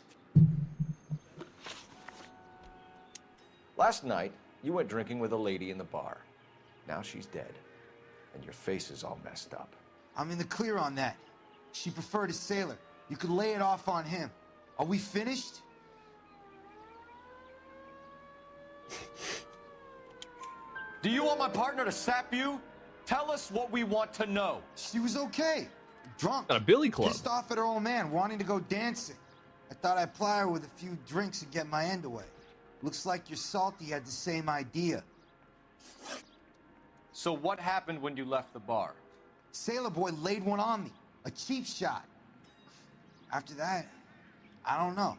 Last night, you went drinking with a lady in the bar. Now she's dead, and your face is all messed up. I'm in the clear on that. She preferred a sailor. You could lay it off on him. Are we finished? Do you want my partner to sap you? Tell us what we want to know. She was okay. Drunk. Got a billy club. Pissed off at her old man, wanting to go dancing. I thought I'd ply her with a few drinks and get my end away. Looks like your salty had the same idea. So what happened when you left the bar? Sailor boy laid one on me. A cheap shot. After that, I don't know.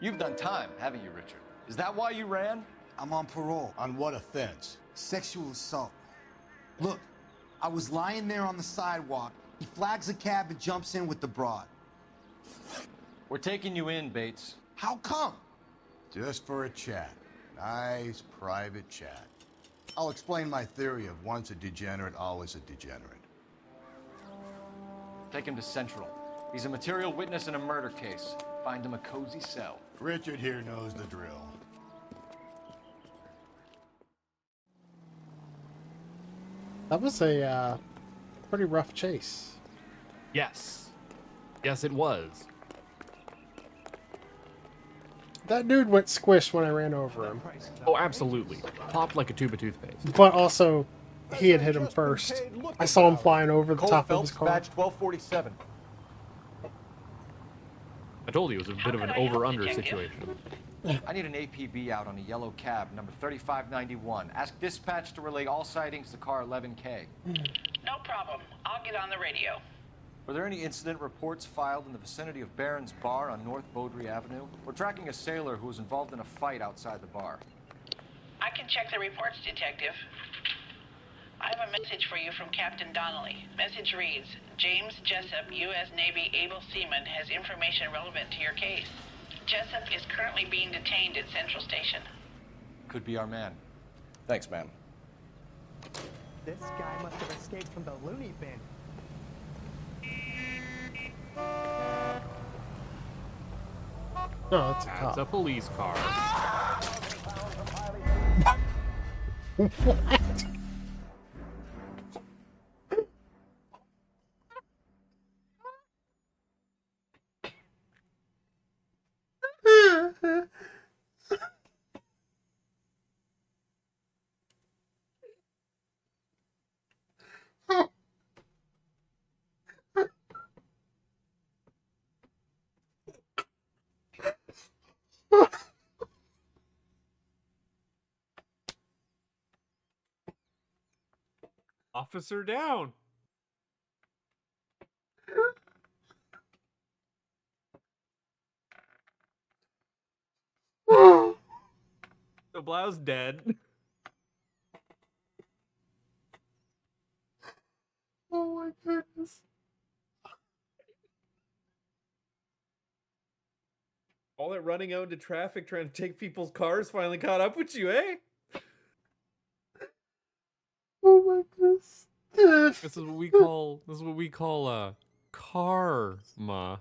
You've done time, haven't you, Richard? Is that why you ran? I'm on parole. On what offense? Sexual assault. Look, I was lying there on the sidewalk. He flags a cab and jumps in with the broad. We're taking you in, Bates. How come? Just for a chat. Nice private chat. I'll explain my theory of once a degenerate, always a degenerate. Take him to Central. He's a material witness in a murder case. Find him a cozy cell. Richard here knows the drill. That was a pretty rough chase. Yes. Yes, it was. That dude went squish when I ran over him. Oh, absolutely. Popped like a tube of toothpaste. But also, he had hit him first. I saw him flying over the Cole top Phelps, of his car. badge 1247. I told you it was a bit of an over-under situation. I need an APB out on a yellow cab, number 3591. Ask dispatch to relay all sightings to car 11K. No problem. I'll get on the radio. Were there any incident reports filed in the vicinity of Barron's Bar on North Beaudry Avenue? We're tracking a sailor who was involved in a fight outside the bar. I can check the reports, Detective. I have a message for you from Captain Donnelly. Message reads, James Jessup, U.S. Navy able seaman, has information relevant to your case. Jessup is currently being detained at Central Station. Could be our man. Thanks, ma'am. This guy must have escaped from the loony bin. No, it's a That's cop. a police car. What? Officer down. So Blau's dead. Oh my goodness. All that running out into traffic trying to take people's cars finally caught up with you, eh? Oh my goodness. This is what we call karma.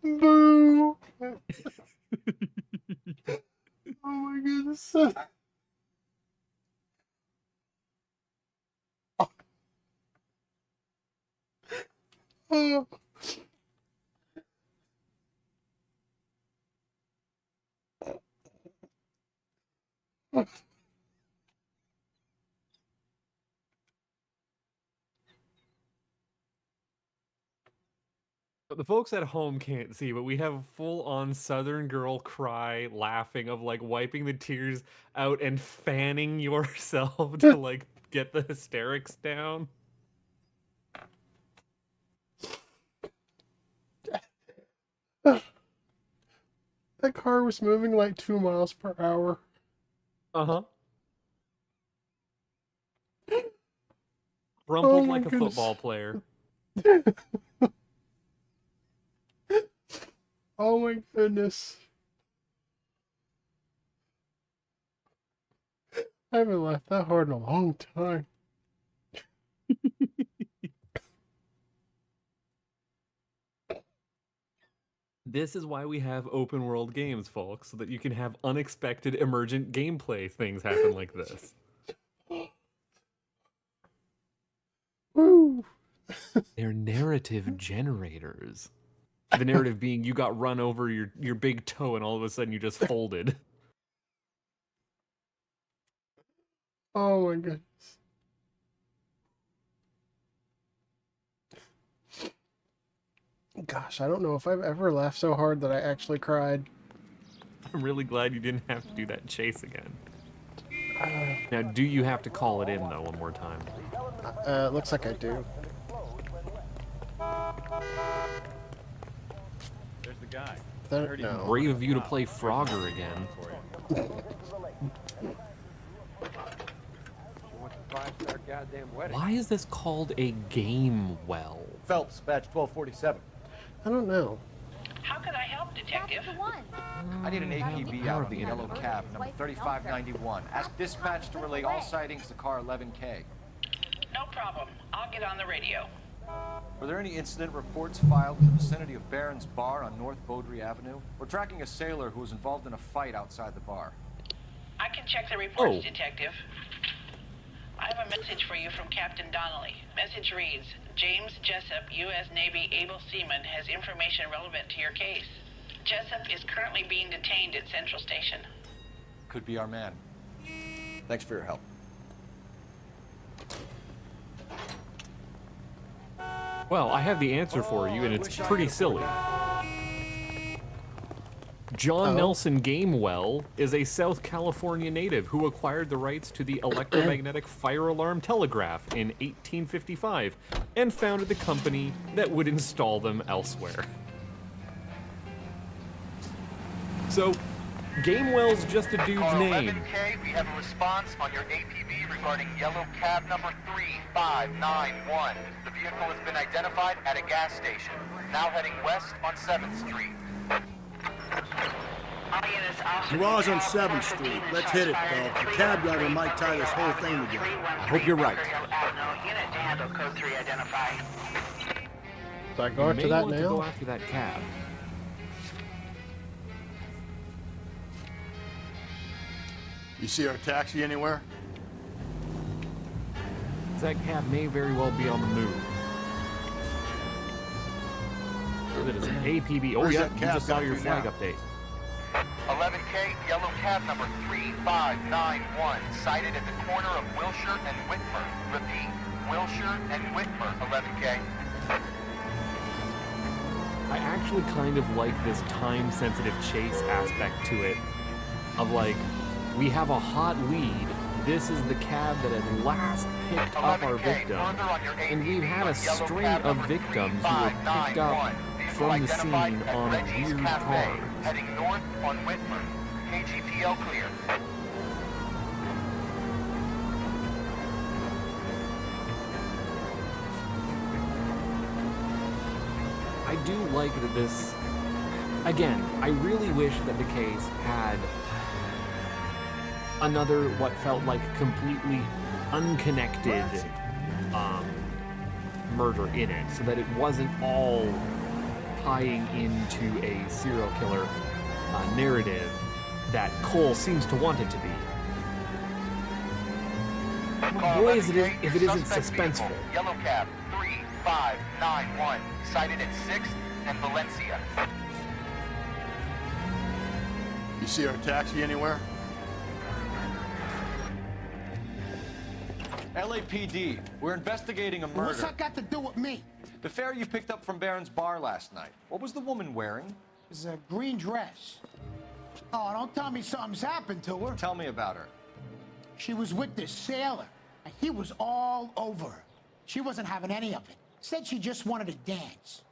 Boo. Oh my goodness. Oh. The folks at home can't see, but we have full-on Southern girl cry laughing of like wiping the tears out and fanning yourself to like get the hysterics down. That car was moving like 2 miles per hour. Uh-huh. Rumpled Oh my like a goodness. football player. Oh my goodness. I haven't laughed that hard in a long time. This is why we have open world games, folks, so that you can have unexpected emergent gameplay things happen like this. Woo! They're narrative generators. The narrative being you got run over your big toe and all of a sudden you just folded. Oh my goodness. Gosh, I don't know if I've ever laughed so hard that I actually cried. I'm really glad you didn't have to do that chase again. Now, do you have to call it in, though, one more time? Looks like I do. There's the guy. No. Brave of you to play Frogger again. Why is this called a game well? Phelps, badge 1247. I don't know. How can I help, Detective? I need an APB out of the yellow cab, number 3591. Ask dispatch to relay all sightings to car 11K. No problem. I'll get on the radio. Were there any incident reports filed in the vicinity of Barron's Bar on North Beaudry Avenue? We're tracking a sailor who was involved in a fight outside the bar. I can check the reports, Detective. I have a message for you from Captain Donnelly. Message reads, James Jessup, U.S. Navy able seaman, has information relevant to your case. Jessup is currently being detained at Central Station. Could be our man. Thanks for your help. Well, I have the answer for you, and it's pretty silly. John Nelson Gamewell is a South California native who acquired the rights to the electromagnetic fire alarm telegraph in 1855 and founded the company that would install them elsewhere. So, Gamewell's just a dude's name. 11K, we have a response on your APB regarding yellow cab number 3591. The vehicle has been identified at a gas station, now heading west on 7th Street. Garage on 7th Street. Let's hit it, Phelps. The cab driver might tie this whole thing together. I hope you're right. Do I go after that want to now? go after that cab. You see our taxi anywhere? That cab may very well be on the move. It is an APB. Oh, Where's yeah, that you cab just saw got your to flag now? update. 11K, yellow cab number 3591, sighted at the corner of Wilshire and Whitmer. Repeat, Wilshire and Whitmer, 11K. I actually kind of like this time-sensitive chase aspect to it. Of like, we have a hot lead. This is the cab that at last picked up our victim. And we've had a string of victims who were picked up from the scene on weird cars. Heading north on Whitmer. KGPL clear. I do like that this... Again, I really wish that the case had another, what felt like completely unconnected murder in it, so that it wasn't all tying into a serial killer narrative that Cole seems to want it to be. Boy, is it if it isn't suspenseful. Yellow cab 3591, sighted at 6th and Valencia. You see our taxi anywhere? LAPD, we're investigating a murder. What's that got to do with me? The fare you picked up from Barron's Bar last night. What was the woman wearing? It was a green dress. Oh, don't tell me something's happened to her. Tell me about her. She was with this sailor, and he was all over her. She wasn't having any of it. Said she just wanted to dance.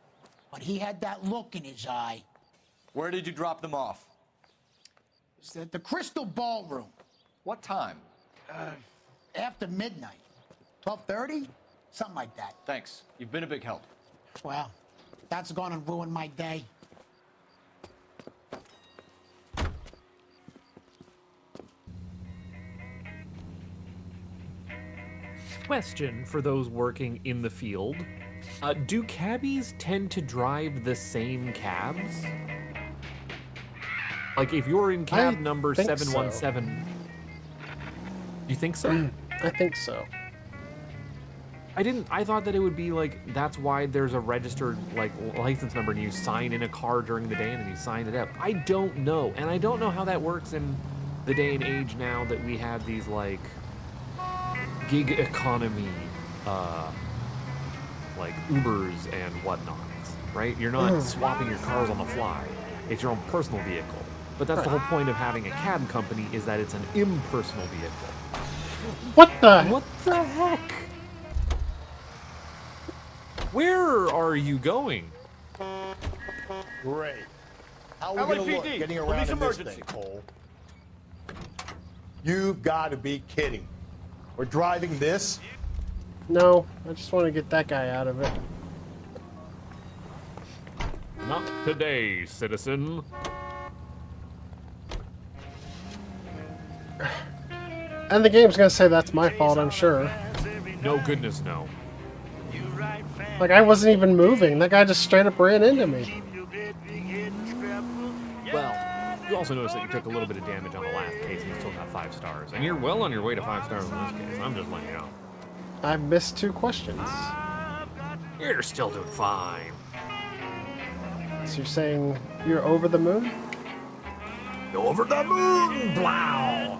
But he had that look in his eye. Where did you drop them off? It was at the Crystal Ballroom. What time? After midnight. 12:30? Something like that. Thanks. You've been a big help. Well, that's gonna ruin my day. Question for those working in the field. Do cabbies tend to drive the same cabs? Like, if you're in cab number think 717... You think so? I think so. I thought that it would be like, that's why there's a registered, like, license number and you sign in a car during the day and then you sign it up. I don't know. And I don't know how that works in the day and age now that we have these, like, gig economy, like, Ubers and whatnot, right? You're not swapping your cars on the fly. It's your own personal vehicle. But that's the whole point of having a cab company, is that it's an impersonal vehicle. What the? What the heck? Where are you going? Great. How are we going to look getting around in this thing, Cole? You've got to be kidding. We're driving this? No, I just want to get that guy out of it. Not today, citizen. And the game's gonna say that's my fault, I'm sure. No goodness, no. Like, I wasn't even moving. That guy just straight up ran into me. Well, you also notice that you took a little bit of damage on the last case and you still got 5 stars. And you're well on your way to 5 stars in this case. I'm just letting you know. I missed 2 questions. You're still doing fine. So you're saying you're over the moon? Over the moon, Blau!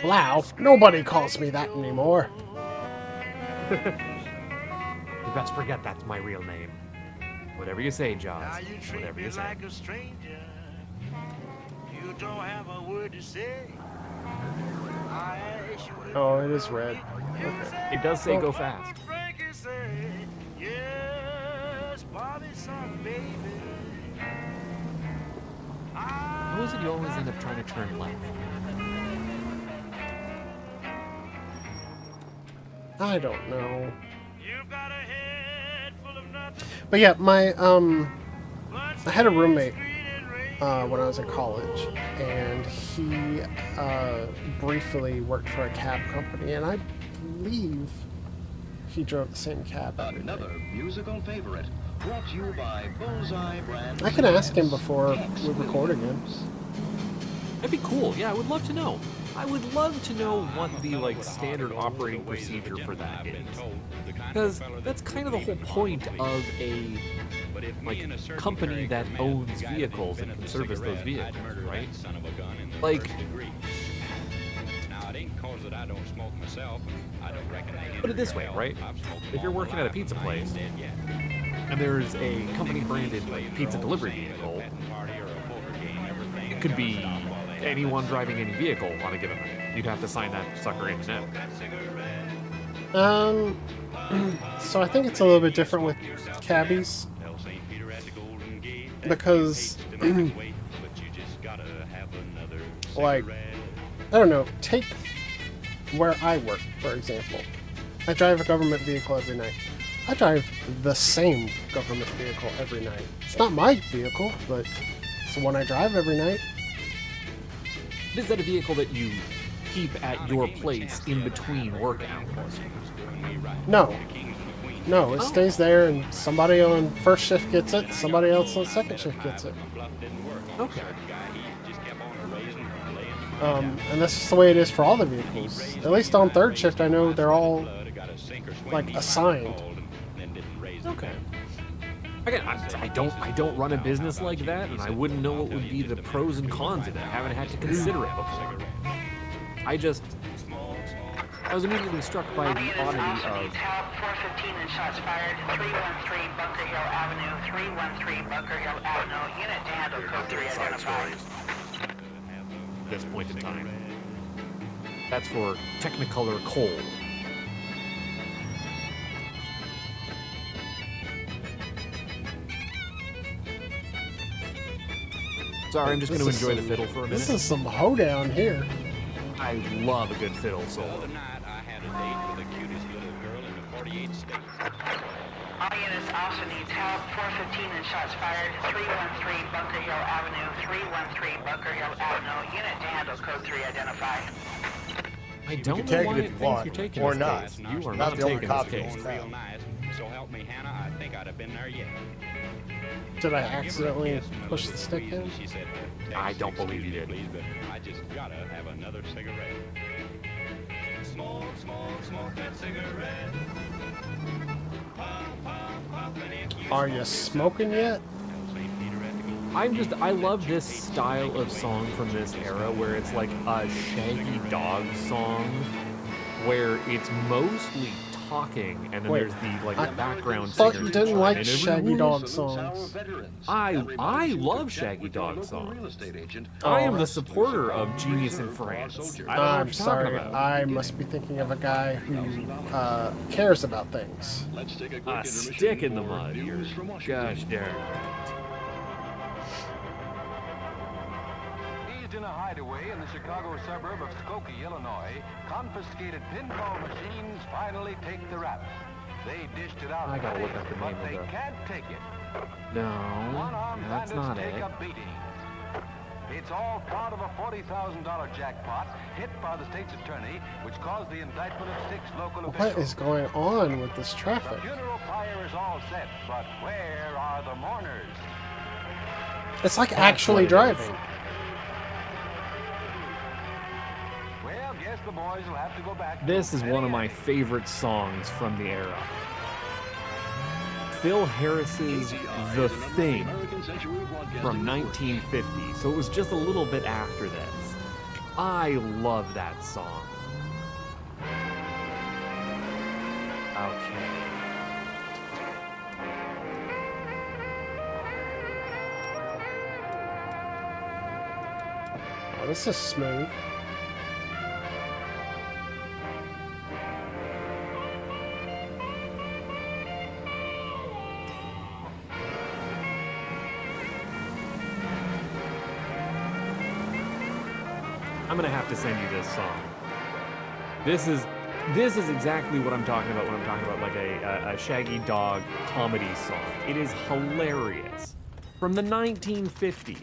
Blau? Nobody calls me that anymore. You best forget that's my real name. Whatever you say, Jaws. Whatever you say. Oh, it is red. Okay. It does say go fast. How is it you always end up trying to turn left? I don't know. But yeah, my I had a roommate when I was in college, and he briefly worked for a cab company, and I believe he drove the same cab every day. Another musical favorite, brought to you by Bullseye Brand. I can ask him before we record again. That'd be cool. Yeah, I would love to know. I would love to know what the, like, standard operating procedure for that is. Because that's kind of the whole point of a, like, company that owns vehicles and can service those vehicles, right? Like, put it this way, right? If you're working at a pizza place, and there's a company-branded, like, pizza delivery vehicle, it could be anyone driving any vehicle on a given night. You'd have to sign that sucker in and out. So I think it's a little bit different with cabbies, because like, I don't know, take where I work, for example. I drive a government vehicle every night. I drive the same government vehicle every night. It's not my vehicle, but it's the one I drive every night. Is that a vehicle that you keep at your place in between work hours? No. No, it stays there, and somebody on first shift gets it, somebody else on second shift gets it. Okay. And that's just the way it is for all the vehicles. At least on third shift, I know they're all, like, assigned. Okay. Again, I don't run a business like that, and I wouldn't know what would be the pros and cons of it. I haven't had to consider it before. I was immediately struck by the oddity of 415 and shots fired, 313 Bunker Hill Avenue, 313 Bunker Hill Avenue, unit to handle code 3 identified. At this point in time. That's for Technicolor Cole. Sorry, I'm just going to enjoy the fiddle for a minute. This is some hoedown here. I love a good fiddle solo. All units also needs help. 415 and shots fired. 313 Bunker Hill Avenue. 313 Bunker Hill Avenue. Unit to handle code 3 identify. I You don't can know take why it it if you thinks want, you're taking or this not. case. You are Not not the only taking this copy in case. town. So help me, Hannah, I think I'd have been there yet. Did I accidentally push the stick in? She said, I don't believe you did. Please, but I just gotta have another cigarette. Smoke, smoke, smoke that cigarette. Pop, pop, pop, and if you Are you smoking yet? I love this style of song from this era where it's like a Shaggy Dog song where it's mostly talking and then Wait, there's the like background thought singers you didn't chime like in. Shaggy Dog songs. I love Shaggy Dog songs. I am the supporter of Genius in France. I don't know what I'm you're sorry. talking about. I must be thinking of a guy who cares about things. A stick in the mud. You're gosh darn right. In a hideaway in the Chicago suburb of Skokie, Illinois, confiscated pinball machines finally take the rap. They dished it out, I gotta look up the but name of they the- can't take it. No, One-armed that's bandits not take it. a beating. It's all part of a $40,000 jackpot hit by the state's attorney, which caused the indictment of 6 local What officials. is going on with this The traffic? funeral pyre is all set, but where are the mourners? It's like That's actually what it driving. Well, guess the boys will have to go back. This is one of my favorite songs from the era. Phil Harris's The Thing from 1950. So it was just a little bit after this. I love that song. Okay. Oh, this is smooth. I'm gonna have to send you this song. This is exactly what I'm talking about when I'm talking about like a Shaggy Dog comedy song. It is hilarious. From the 1950s.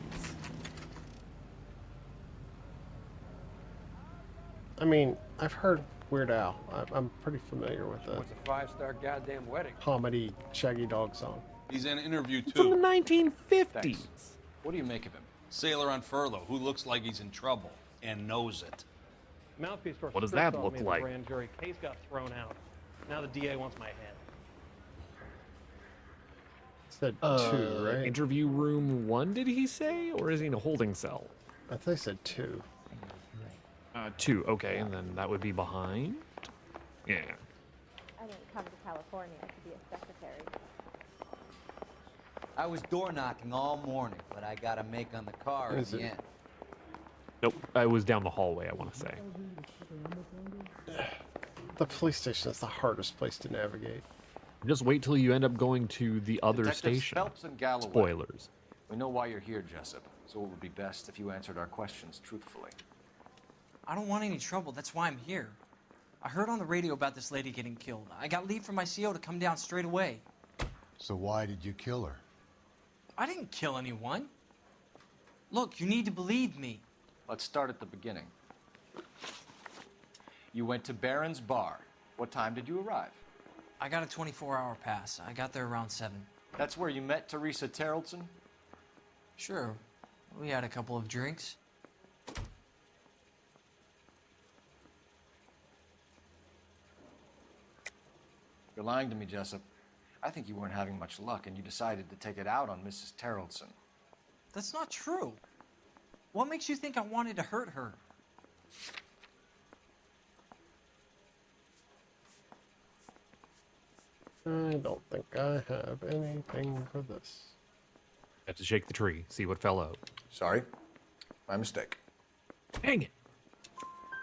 I mean, I've heard Weird Al. I'm pretty familiar with the What's a 5-star goddamn wedding? comedy Shaggy Dog song. He's in an interview From the too. 1950s. What do you make of him? Sailor on furlough who looks like he's in trouble and knows it. Mouthpiece for What does Chris that told look me the like? Grand jury case got thrown out. Now the DA wants my head. Said 2, right? Interview room 1, did he say? Or is he in a holding cell? I thought he said 2. 2, okay, and then that would be behind? Yeah. I didn't come to California to be a secretary. I was door knocking all morning, but I got a make on the car Is in the it? end. Nope, I was down the hallway, I want to say. The police station is the hardest place to navigate. Just wait till you end up going to the other Detectives station. Phelps and Galloway. Spoilers. We know why you're here, Jessup, so it would be best if you answered our questions truthfully. I don't want any trouble. That's why I'm here. I heard on the radio about this lady getting killed. I got leave from my CO to come down straight away. So why did you kill her? I didn't kill anyone. Look, you need to believe me. Let's start at the beginning. You went to Barron's Bar. What time did you arrive? I got a 24-hour pass. I got there around 7. That's where you met Teresa Terrellson? Sure. We had a couple of drinks. You're lying to me, Jessup. I think you weren't having much luck and you decided to take it out on Mrs. Terrellson. That's not true. What makes you think I wanted to hurt her? I don't think I have anything for this. Have to shake the tree, see what fell out. Sorry. My mistake. Dang it.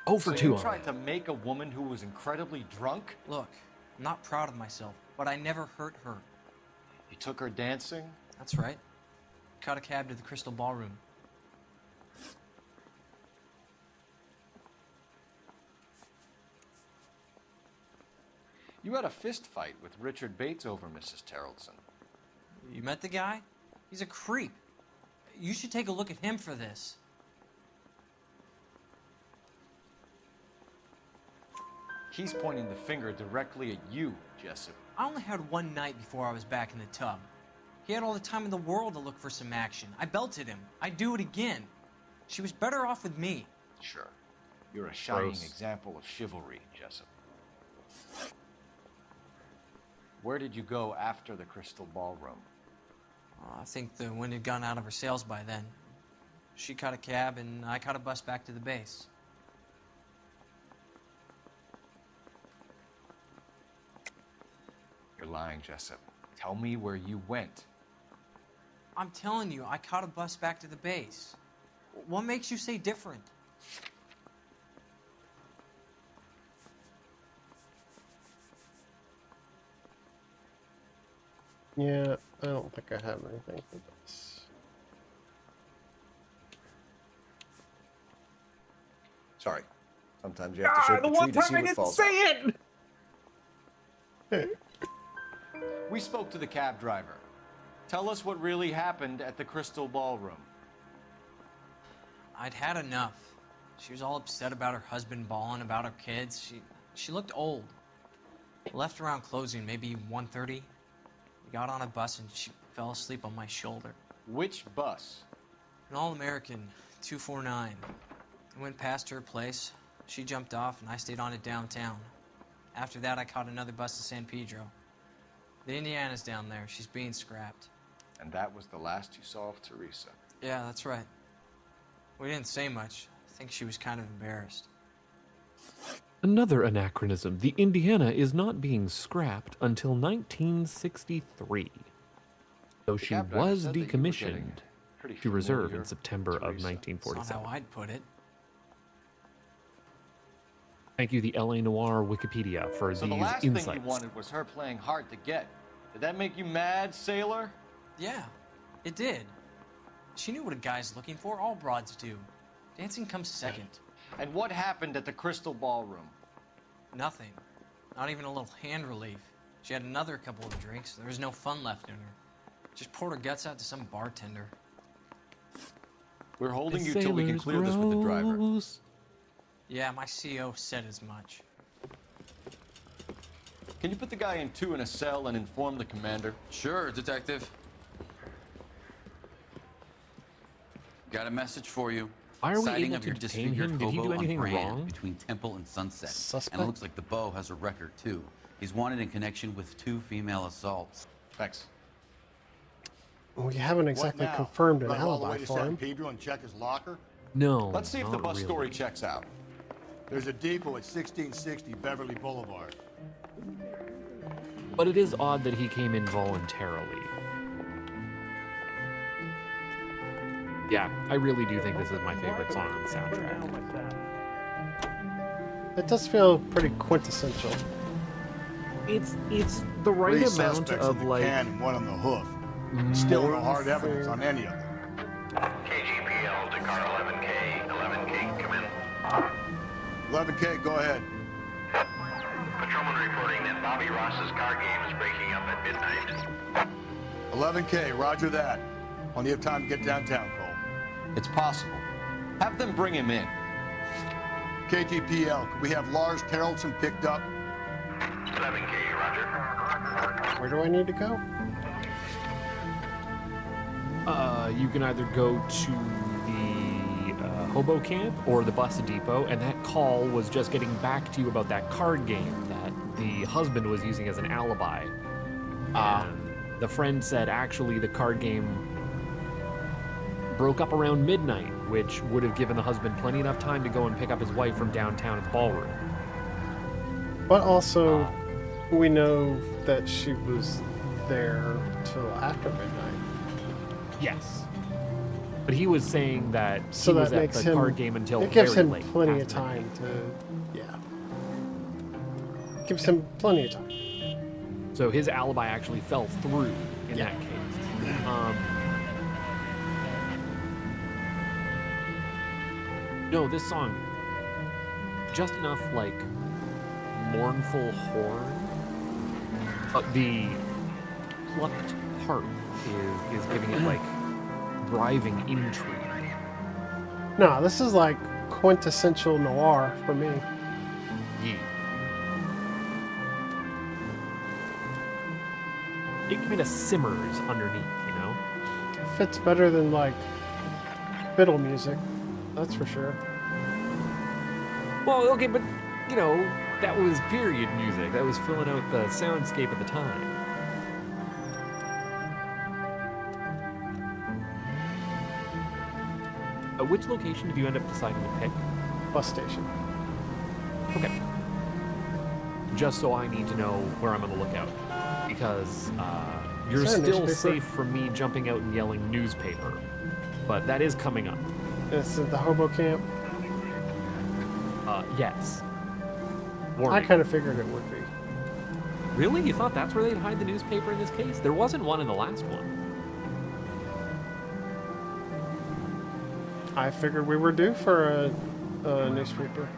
Oh for So 2 you on tried that. to make a woman who was incredibly drunk? Look, I'm not proud of myself, but I never hurt her. You took her dancing? That's right. Caught a cab to the Crystal Ballroom. You had a fist fight with Richard Bates over Mrs. Terrellson. You met the guy? He's a creep. You should take a look at him for this. He's pointing the finger directly at you, Jessup. I only had one night before I was back in the tub. He had all the time in the world to look for some action. I belted him. I'd do it again. She was better off with me. Sure. You're a shining Gross. example of chivalry, Jessup. Where did you go after the Crystal Ballroom? I think the wind had gone out of her sails by then. She caught a cab, and I caught a bus back to the base. You're lying, Jessup. Tell me where you went. I'm telling you, I caught a bus back to the base. What makes you say different? Yeah, I don't think I have anything for this. Sorry. Sometimes you have to shake the tree to see what falls out. We spoke to the cab driver. Tell us what really happened at the Crystal Ballroom. I'd had enough. She was all upset about her husband bawling about her kids. She looked old. Left around closing, maybe 1:30. We got on a bus and she fell asleep on my shoulder. Which bus? An All-American, 249. I went past her place. She jumped off and I stayed on it downtown. After that, I caught another bus to San Pedro. The Indiana's down there. She's being scrapped. And that was the last you saw of Teresa. Yeah, that's right. We didn't say much. I think she was kind of embarrassed. Another anachronism. The Indiana is not being scrapped until 1963. Though she was decommissioned to reserve in September of That's not 1947. how I'd put it. Thank you, the LA Noire Wikipedia, for So these the last insights. thing you wanted was her playing hard to get. Did that make you mad, sailor? Yeah, it did. She knew what a guy's looking for. All broads do. Dancing comes second. And what happened at the Crystal Ballroom? Nothing. Not even a little hand relief. She had another couple of drinks. There was no fun left in her. Just poured her guts out to some bartender. We're holding you till we can clear this with the driver. Yeah, my CO said as much. Can you put the guy in two in a cell and inform the commander? Sure, Detective. Got a message for you. Why are we Sighting able of to your detain disfigured him? Did he do hobo on anything Brand wrong? between Temple and Sunset. Suspect? And it looks like the Beau has a record, too. He's wanted in connection with 2 female assaults. Thanks. We haven't exactly What now? confirmed an Drive all the alibi way to for San him. Pedro and check his locker? No, Let's see if the not bus really. story checks out. There's a depot at 1660 Beverly Boulevard. But it is odd that he came in voluntarily. Yeah, I really do think this is my favorite song on the soundtrack. It does feel pretty quintessential. It's the right 3 amount suspects of in the like can and 1 on the hoof. Still no hard evidence on any of them. KGPL to car 11K. 11K, come in. 11K, go ahead. Patrolman reporting that Bobby Ross's car game is breaking up at midnight. 11K, roger that. Plenty of time to get downtown, Cole. It's possible. Have them bring him in. KGPL, could we have Lars Carrollson picked up? 11K, roger. Where do I need to go? You can either go to the hobo camp or the bus depot, and that call was just getting back to you about that card game that the husband was using as an alibi. The friend said actually the card game broke up around midnight, which would have given the husband plenty enough time to go and pick up his wife from downtown at the ballroom. But also, we know that she was there till after midnight. Yes. But he was saying that So he that was at makes the him, card game until it gives very him late. plenty of after time midnight. to, gives him plenty of time. So his alibi actually fell through in that case. No, this song, just enough like mournful horn. The plucked harp is giving it like driving intrigue. No, this is like quintessential noir for me. Yeah. kind of simmers underneath, you know? Fits better than, like, fiddle music. That's for sure. Well, okay, but, you know, that was period music. That was filling out the soundscape at the time. Which location did you end up deciding to pick? Bus station. Okay. Just so I need to know where I'm on the lookout. Because you're still safe from me jumping out and yelling newspaper. But that is coming up. It's at the hobo camp? Yes. I Warning. kind of figured it would be. Really? You thought that's where they'd hide the newspaper in this case? There wasn't one in the last one. I figured we were due for a newspaper.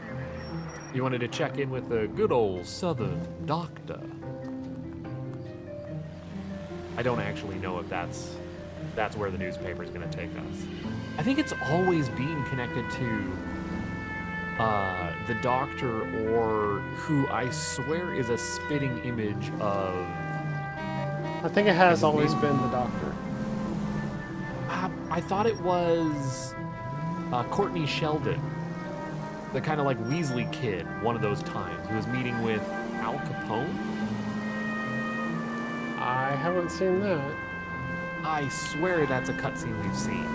You wanted to check in with the good old Southern doctor. I don't actually know if that's where the newspaper is going to take us. I think it's always being connected to the doctor, or who I swear is a spitting image of... I think it has always been the doctor. I thought it was Courtney Sheldon, the kind of like Weasley kid, one of those times, who was meeting with Al Capone. I haven't seen that. I swear that's a cutscene we've seen.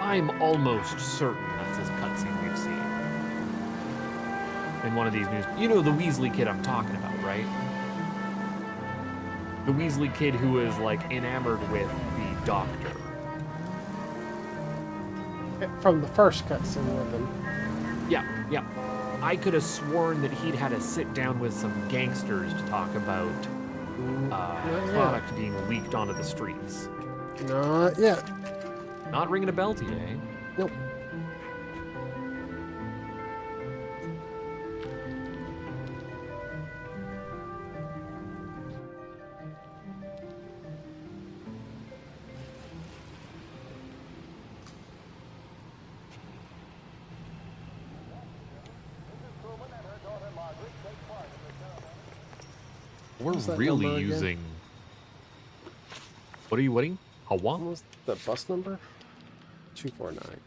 I'm almost certain that's a cutscene we've seen. In one of these news... You know the Weasley kid I'm talking about, right? The Weasley kid who is, like, enamored with the doctor. From the first cutscene with him. Yeah. I could have sworn that he'd had a sit down with some gangsters to talk about product being leaked onto the streets. Not yet. Not ringing a bell to you, eh? Nope. We're really using... What are you waiting? What was the bus number? 249.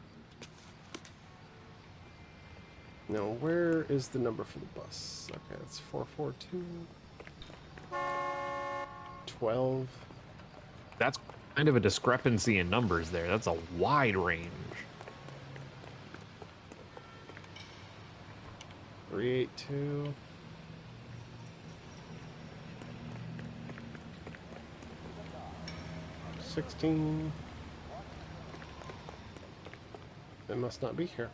No, where is the number for the bus? Okay, it's 442. 12. That's kind of a discrepancy in numbers there. That's a wide range. 382. $16. It must not be here.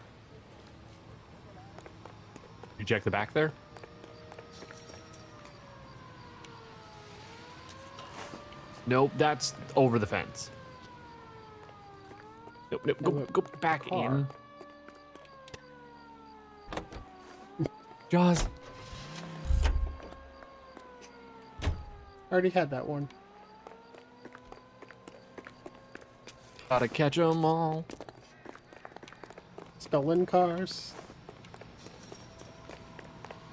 You check the back there? Nope, that's over the fence. Nope, go back in. Jaws. Already had that one. Gotta catch 'em all. Stolen cars.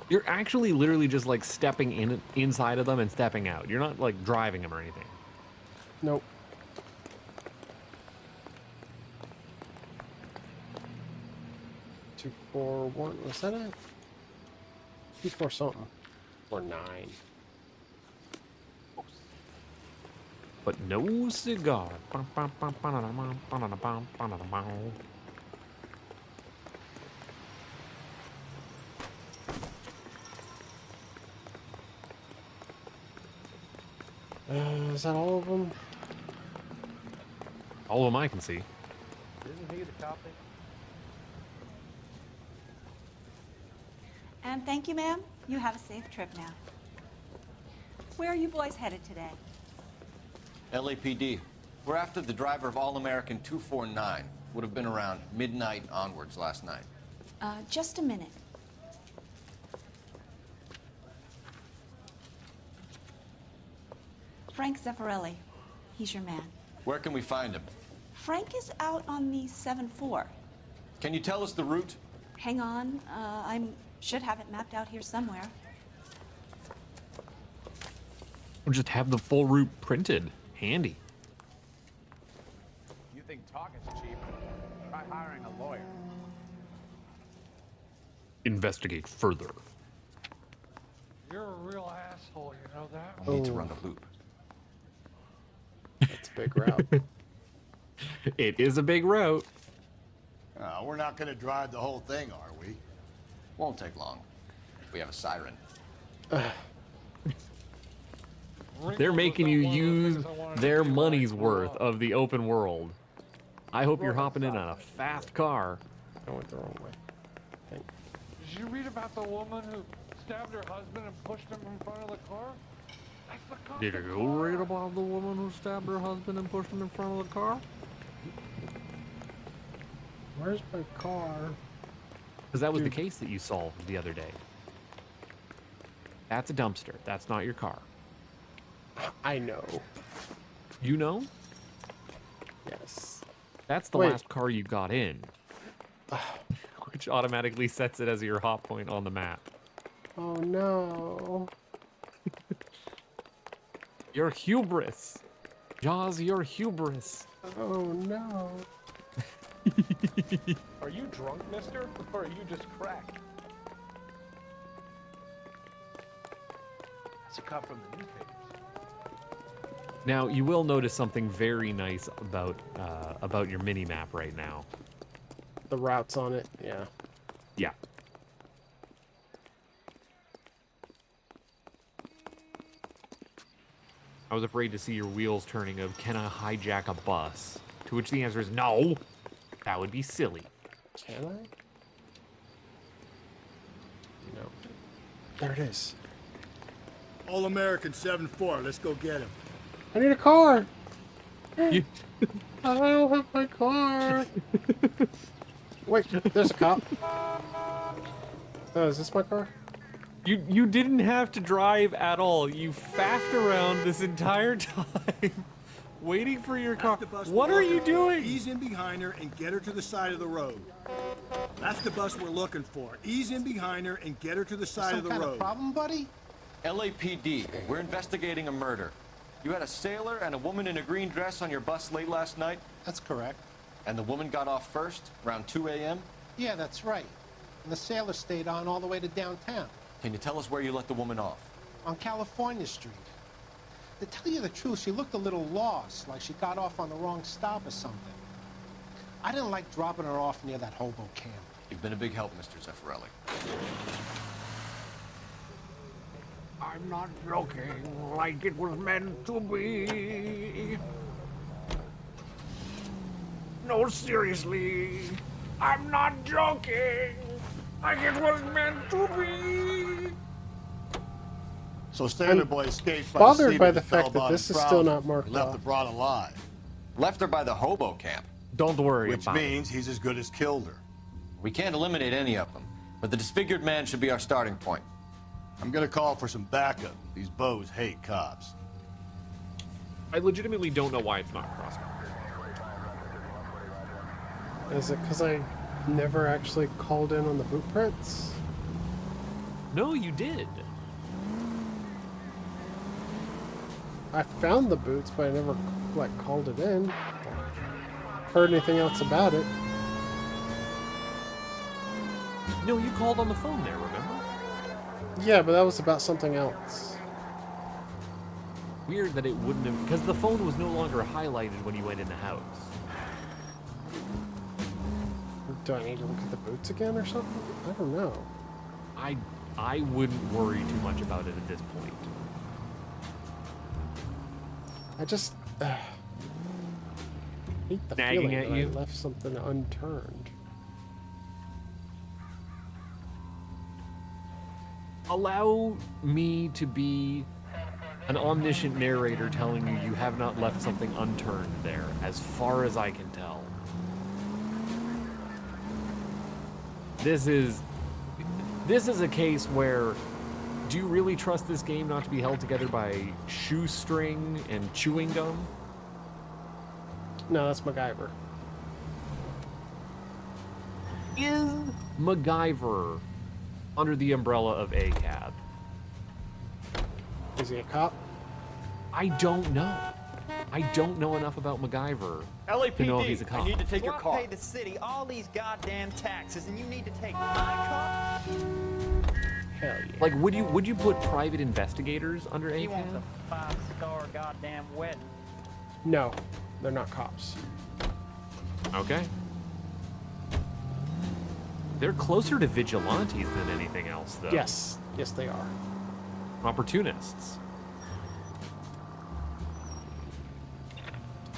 You're actually literally just like stepping inside of them and stepping out. You're not like driving them or anything. Nope. Two, 4, 1. Was that it? 2, 4 something. Or 9. But no cigar. Is that all of them? All of them I can see. Isn't he the copy? And thank you, ma'am. You have a safe trip now. Where are you boys headed today? LAPD. We're after the driver of All-American 249. Would have been around midnight onwards last night. Just a minute. Frank Zeffirelli. He's your man. Where can we find him? Frank is out on the 7-4. Can you tell us the route? Hang on, I should have it mapped out here somewhere. Or just have the full route printed. Handy. You think talking's cheap? Try hiring a lawyer. Investigate further. You're a real asshole, you know that? We need to run the loop. That's a big route. It is a big route. We're not going to drive the whole thing, are we? Won't take long. We have a siren. They're making you use their money's worth of the open world. I hope you're hopping in on a fast car. I went the wrong way. Did you read about the woman who stabbed her husband and pushed him in front of the car? That's the cop. Did you read about the woman who stabbed her husband and pushed him in front of the car? Where's my car? Because that was the case that you solved the other day. That's a dumpster. That's not your car. I know. You know? Yes. That's the last car you got in. Which automatically sets it as your hot point on the map. Oh no. Your hubris. Jaws, your hubris. Oh no. Are you drunk, mister? Or are you just cracked? That's a cut from the newspapers. Now, you will notice something very nice about your mini-map right now. The routes on it, yeah. Yeah. I was afraid to see your wheels turning of, can I hijack a bus? To which the answer is no. That would be silly. Can I? No. There it is. All-American 7-4. Let's go get him. I need a car. You... I don't have my car. Wait, there's a cop. Oh, is this my car? You didn't have to drive at all. You faffed around this entire time, waiting for your car. What are you doing? Ease in behind her and get her to the side of the road. That's the bus we're looking for. Ease in behind her and get her to the side of the road. Some kind of problem, buddy? LAPD, we're investigating a murder. You had a sailor and a woman in a green dress on your bus late last night? That's correct. And the woman got off first, around 2 a.m.? Yeah, that's right. And the sailor stayed on all the way to downtown. Can you tell us where you let the woman off? On California Street. To tell you the truth, she looked a little lost, like she got off on the wrong stop or something. I didn't like dropping her off near that hobo camp. You've been a big help, Mr. Zeffirelli. I'm not joking, like it was meant to be. No, seriously, I'm not joking, like it was meant to be. So Standard Boy escaped by Bothered the by the fact that this is still not marked left off. the broad alive. Left her by the hobo camp. Don't worry Which about it. means he's as good as killed her. We can't eliminate any of them, but the disfigured man should be our starting point. I'm gonna call for some backup. These bows hate cops. I legitimately don't know why it's not crossed. Is it because I never actually called in on the boot prints? No, you did. I found the boots, but I never, like, called it in. Heard anything else about it. No, you called on the phone there, remember? Yeah, but that was about something else. Weird that it wouldn't have, because the phone was no longer highlighted when you went in the house. Do I need to look at the boots again or something? I don't know. I wouldn't worry too much about it at this point. I just hate the Nagging feeling at that you? I left something unturned. Allow me to be an omniscient narrator telling you you have not left something unturned there, as far as I can tell. This is a case where, do you really trust this game not to be held together by shoestring and chewing gum? No, that's MacGyver. Is MacGyver under the umbrella of ACAB? Is he a cop? I don't know. I don't know enough about MacGyver to know if he's a cop. I need to take your car. I pay the city all these goddamn taxes, and you need to take my car? Hell yeah. Like, would you put private investigators under He wants ACAB? a 5-star goddamn wedding. No, they're not cops. Okay. They're closer to vigilantes than anything else, though. Yes, yes they are. Opportunists.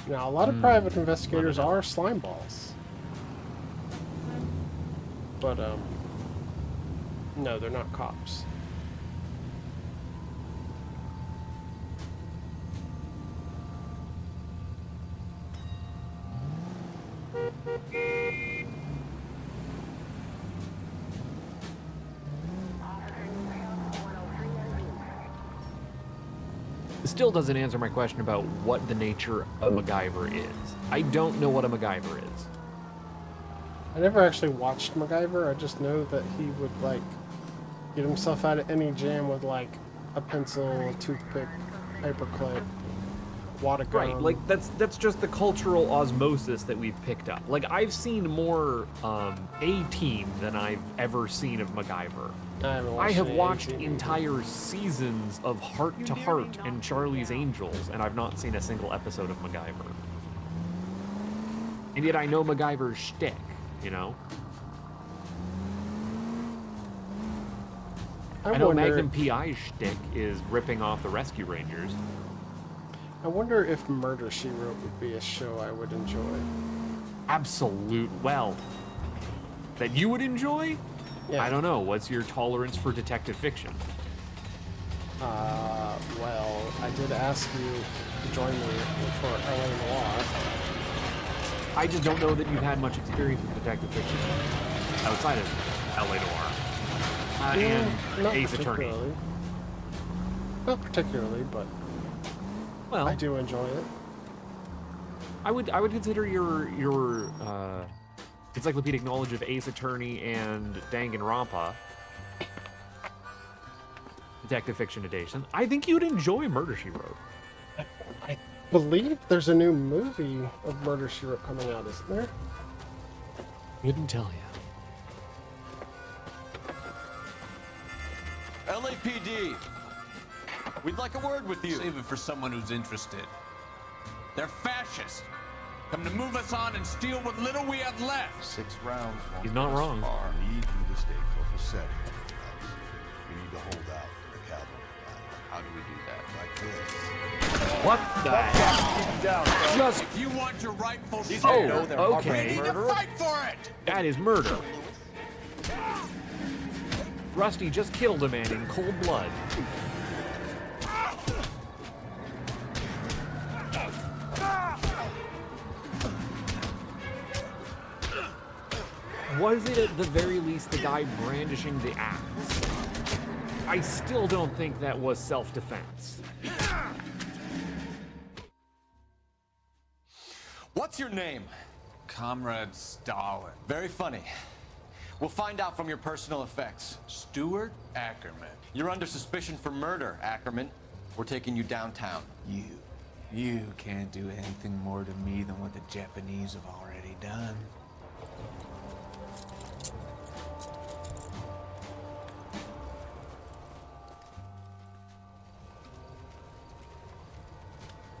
Now, a lot of private investigators are slime balls. But, no, they're not cops. Still doesn't answer my question about what the nature of MacGyver is. I don't know what a MacGyver is. I never actually watched MacGyver. I just know that he would, like, get himself out of any jam with, like, a pencil, a toothpick, paperclip, water gun. Right, like that's just the cultural osmosis that we've picked up. Like, I've seen more A-Team than I've ever seen of MacGyver. I have watched entire seasons of Heart to Heart and Charlie's Angels, and I've not seen a single episode of MacGyver. And yet I know MacGyver's shtick, you know? I know Magnum P.I.'s shtick is ripping off the Rescue Rangers. I wonder if Murder, She Wrote would be a show I would enjoy. Absolute. Well, that you would enjoy? Yeah. I don't know. What's your tolerance for detective fiction? Well, I did ask you to join me for LA Noire. I just don't know that you've had much experience with detective fiction outside of LA Noire. And Ace Attorney. Not particularly, but well, I do enjoy it. I would consider your encyclopedic knowledge of Ace Attorney and Danganronpa detective fiction edition. I think you'd enjoy Murder, She Wrote. I believe there's a new movie of Murder, She Wrote coming out, isn't there? Couldn't tell you. LAPD, we'd like a word with you. Save it for someone who's interested. They're fascists. Come to move us on and steal what little we have left. 6 rounds. He's not wrong. We need you to stay copacetic. We need to hold out for the cavalry. How do we do that? Like this. What the heck? Just if you want your rightful share, okay. We need to fight for it. That is murder. Rusty just killed a man in cold blood. Was it at the very least the guy brandishing the axe? I still don't think that was self-defense. What's your name? Comrade Stalin. Very funny. We'll find out from your personal effects. Stuart Ackerman. You're under suspicion for murder, Ackerman. We're taking you downtown. You can't do anything more to me than what the Japanese have already done.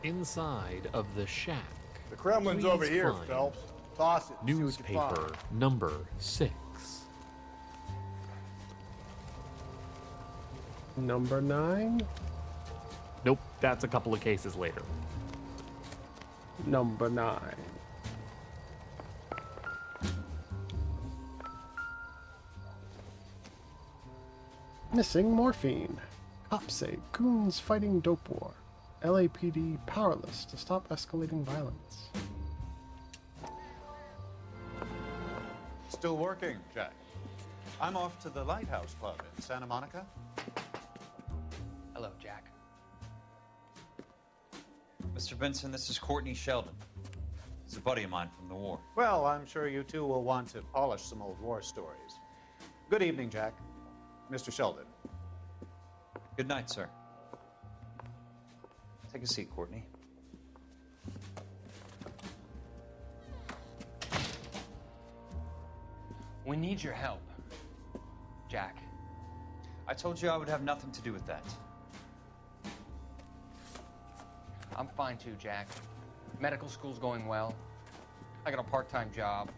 Inside of the shack. The Kremlin's over here, Phelps. Toss it. Newspaper number 6. Number 9? Nope, that's a couple of cases later. Number 9. Missing morphine. Cops say goons fighting dope war. LAPD powerless to stop escalating violence. Still working, Jack. I'm off to the Lighthouse Club in Santa Monica. Hello, Jack. Mr. Benson, this is Courtney Sheldon. It's a a buddy of mine from the war. Well, I'm sure you two will want to polish some old war stories. Good evening, Jack. Mr. Sheldon. Good night, sir. Take a seat, Courtney. We need your help, Jack. I told you I would have nothing to do with that. I'm fine too, Jack. Medical school's going well. I got a part-time job.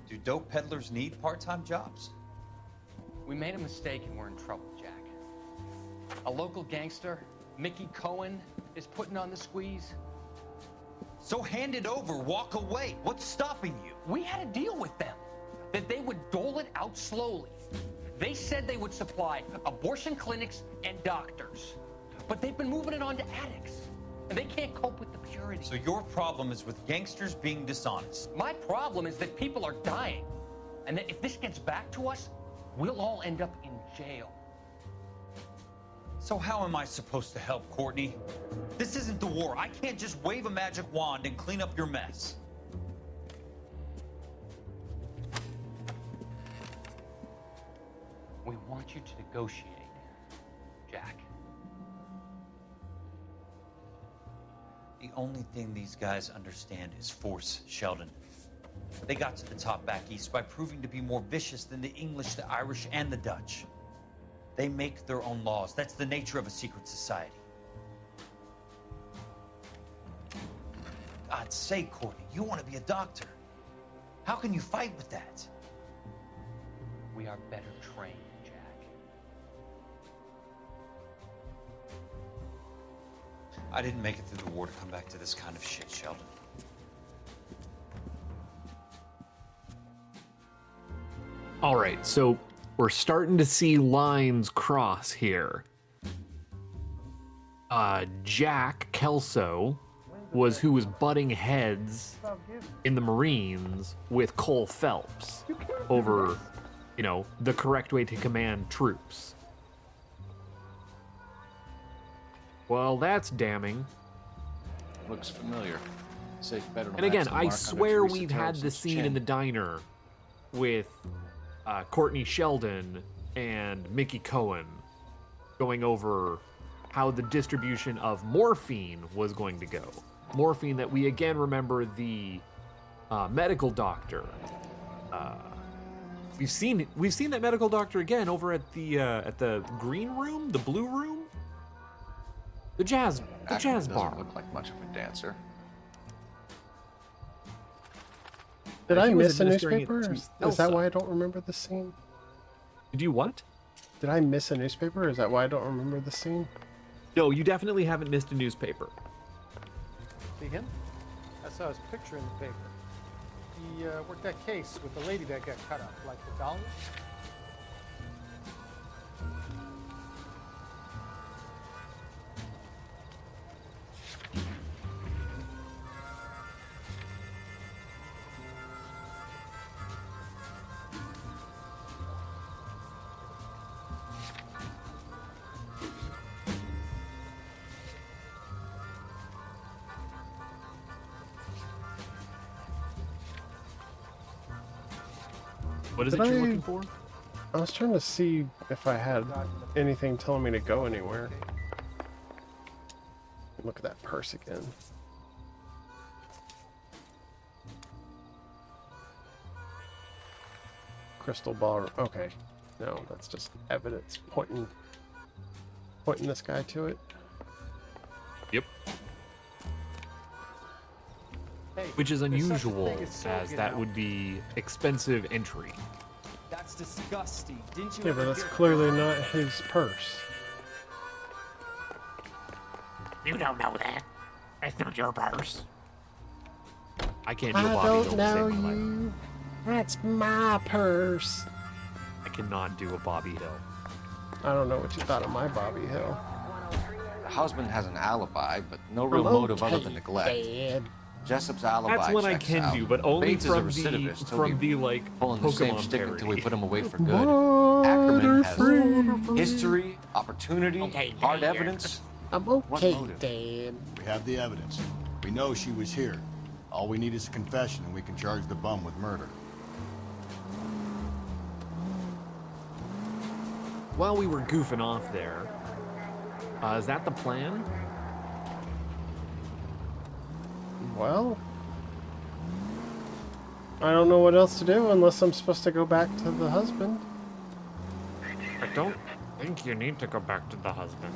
Do dope peddlers need part-time jobs? We made a mistake and we're in trouble, Jack. A local gangster, Mickey Cohen, is putting on the squeeze. So hand it over, walk away. What's stopping you? We had a deal with them, that they would dole it out slowly. They said they would supply abortion clinics and doctors, but they've been moving it on to addicts, and they can't cope with the purity. So your problem is with gangsters being dishonest? My problem is that people are dying, and that if this gets back to us, we'll all end up in jail. So how am I supposed to help, Courtney? This isn't the war. I can't just wave a magic wand and clean up your mess. We want you to negotiate, Jack. The only thing these guys understand is force, Sheldon. They got to the top back east by proving to be more vicious than the English, the Irish, and the Dutch. They make their own laws. That's the nature of a secret society. God's sake, Courtney, you want to be a doctor. How can you fight with that? We are better trained, Jack. I didn't make it through the war to come back to this kind of shit, Sheldon. All right, so we're starting to see lines cross here. Jack Kelso was who was butting heads in the Marines with Cole Phelps over, you know, the correct way to command troops. Well, that's damning. Looks familiar. Safe better. And again, I swear we've had the scene in the diner with Courtney Sheldon and Mickey Cohen going over how the distribution of morphine was going to go. Morphine that we again remember the medical doctor. We've seen that medical doctor again over at the green room, the blue room, the jazz bar. Doesn't look like much of a dancer. Did I miss a newspaper? Is that why I don't remember the scene? Did you what? Did I miss a newspaper? Is that why I don't remember the scene? No, you definitely haven't missed a newspaper. See him? I saw his picture in the paper. He worked that case with the lady that got cut up, like the Dahlia. What is it you're looking for? I was trying to see if I had anything telling me to go anywhere. Look at that purse again. Crystal ball. Okay. No, that's just evidence pointing this guy to it. Yep. Which is unusual, as that would be expensive entry. That's disgusting. Didn't you Yeah, but that's clearly not his purse. You don't know that. That's not your purse. I can't do a I Bobby don't Hill know to save my life. you. That's my purse. I cannot do a Bobby Hill. I don't know what you thought of my Bobby Hill. The husband has an alibi, but no real motive other than neglect. Dad. Jessup's alibi That's what I checks can out. do, but only Bates is a from recidivist. from the like pulling the same Pokemon stick until we parody. put him away for good. Ackerman has history, opportunity, hard evidence. I'm What okay, motive? Dad. We have the evidence. We know she was here. All we need is a confession, and we can charge the bum with murder. While we were goofing off there, is that the plan? Well, I don't know what else to do unless I'm supposed to go back to the husband. I don't think you need to go back to the husband.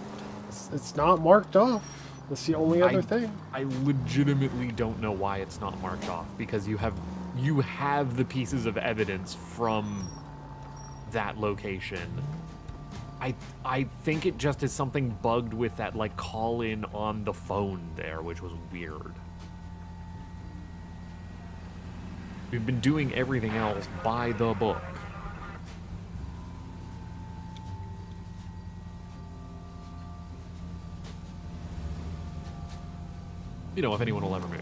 It's not marked off. That's the only other thing. I legitimately don't know why it's not marked off, because you have the pieces of evidence from that location. I think it just is something bugged with that, like, call in on the phone there, which was weird. We've been doing everything else by the book. You know, if anyone will ever move.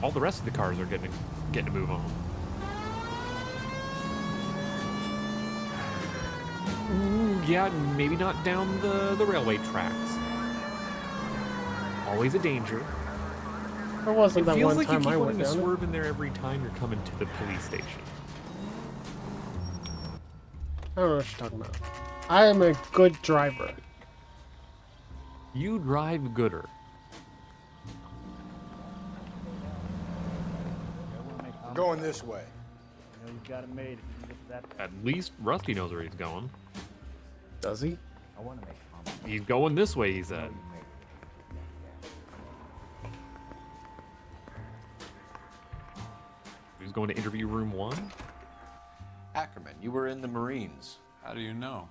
All the rest of the cars are getting to move on. Ooh, yeah, maybe not down the railway tracks. Always a danger. There wasn't that feels one like time you I keep went wanting to down it. swerve in there every time you're coming to the police station. I don't know what you're talking about. I am a good driver. You drive gooder. We're going this way. You know you've got it made if you can get that. At least Rusty knows where he's going. Does he? I want to make comments. He's going this way, he said. He's going to interview room 1. Ackerman, you were in the Marines. How do you know?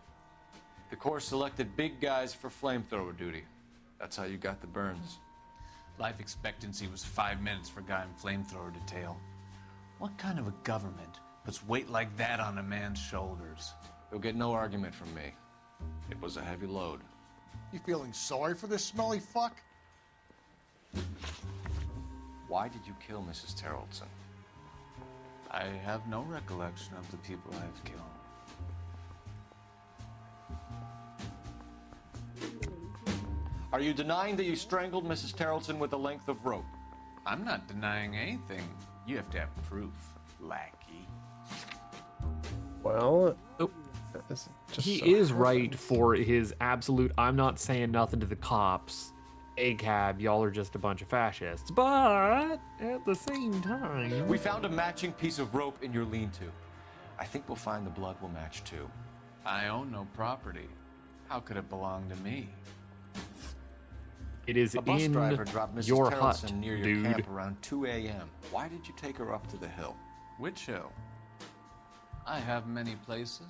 The Corps selected big guys for flamethrower duty. That's how you got the burns. Life expectancy was 5 minutes for a guy in flamethrower detail. What kind of a government puts weight like that on a man's shoulders? You'll get no argument from me. It was a heavy load. You feeling sorry for this smelly fuck? Why did you kill Mrs. Terrelson? I have no recollection of the people I've killed. Are you denying that you strangled Mrs. Terrelson with a length of rope? I'm not denying anything. You have to have proof, lackey. Well, he is right for his absolute, I'm not saying nothing to the cops. ACAB, y'all are just a bunch of fascists. But at the same time... We found a matching piece of rope in your lean-to. I think we'll find the blood will match too. I own no property. How could it belong to me? It is a bus in driver dropped Mrs. your Terrelson hut, near your dude. camp around 2 a.m. Why did you take her up to the hill? Which hill? I have many places.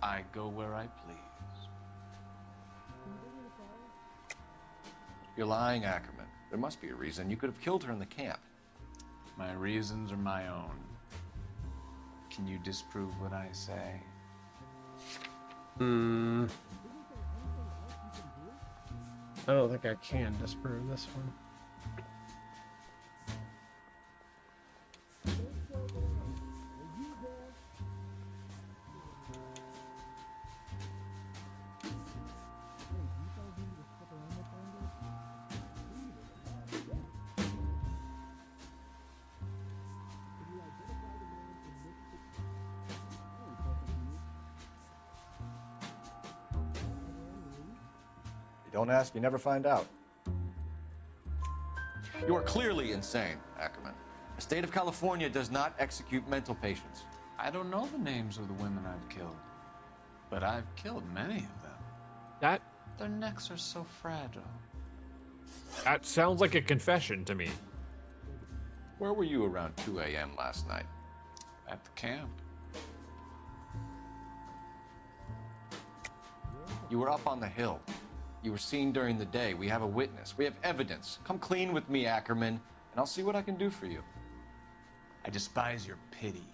I go where I please. You're lying, Ackerman. There must be a reason. You could have killed her in the camp. My reasons are my own. Can you disprove what I say? I don't think I can disprove this one. Don't ask, you never find out. You are clearly insane, Ackerman. The state of California does not execute mental patients. I don't know the names of the women I've killed, but I've killed many of them. Their necks are so fragile. That sounds like a confession to me. Where were you around 2 a.m. last night? At the camp. You were up on the hill. You were seen during the day. We have a witness. We have evidence. Come clean with me, Ackerman, and I'll see what I can do for you. I despise your pity.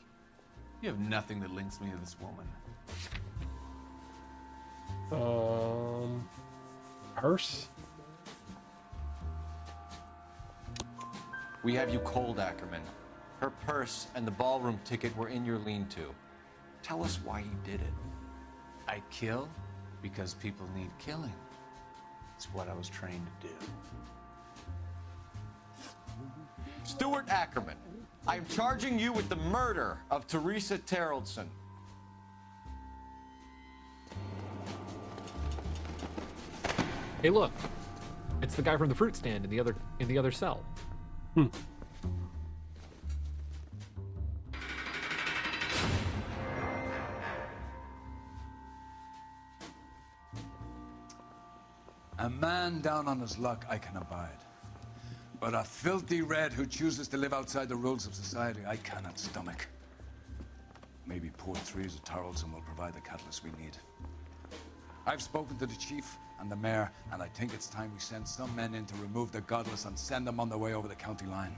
You have nothing that links me to this woman. Purse? We have you cold, Ackerman. Her purse and the ballroom ticket were in your lean-to. Tell us why you did it. I kill because people need killing. It's what I was trained to do. Stuart Ackerman, I am charging you with the murder of Teresa Terrellson. Hey, look. It's the guy from the fruit stand in the other cell. A man down on his luck I can abide. But a filthy red who chooses to live outside the rules of society I cannot stomach. Maybe Port 3's of Tarleton will provide the catalyst we need. I've spoken to the chief and the mayor, and I think it's time we send some men in to remove the godless and send them on their way over the county line.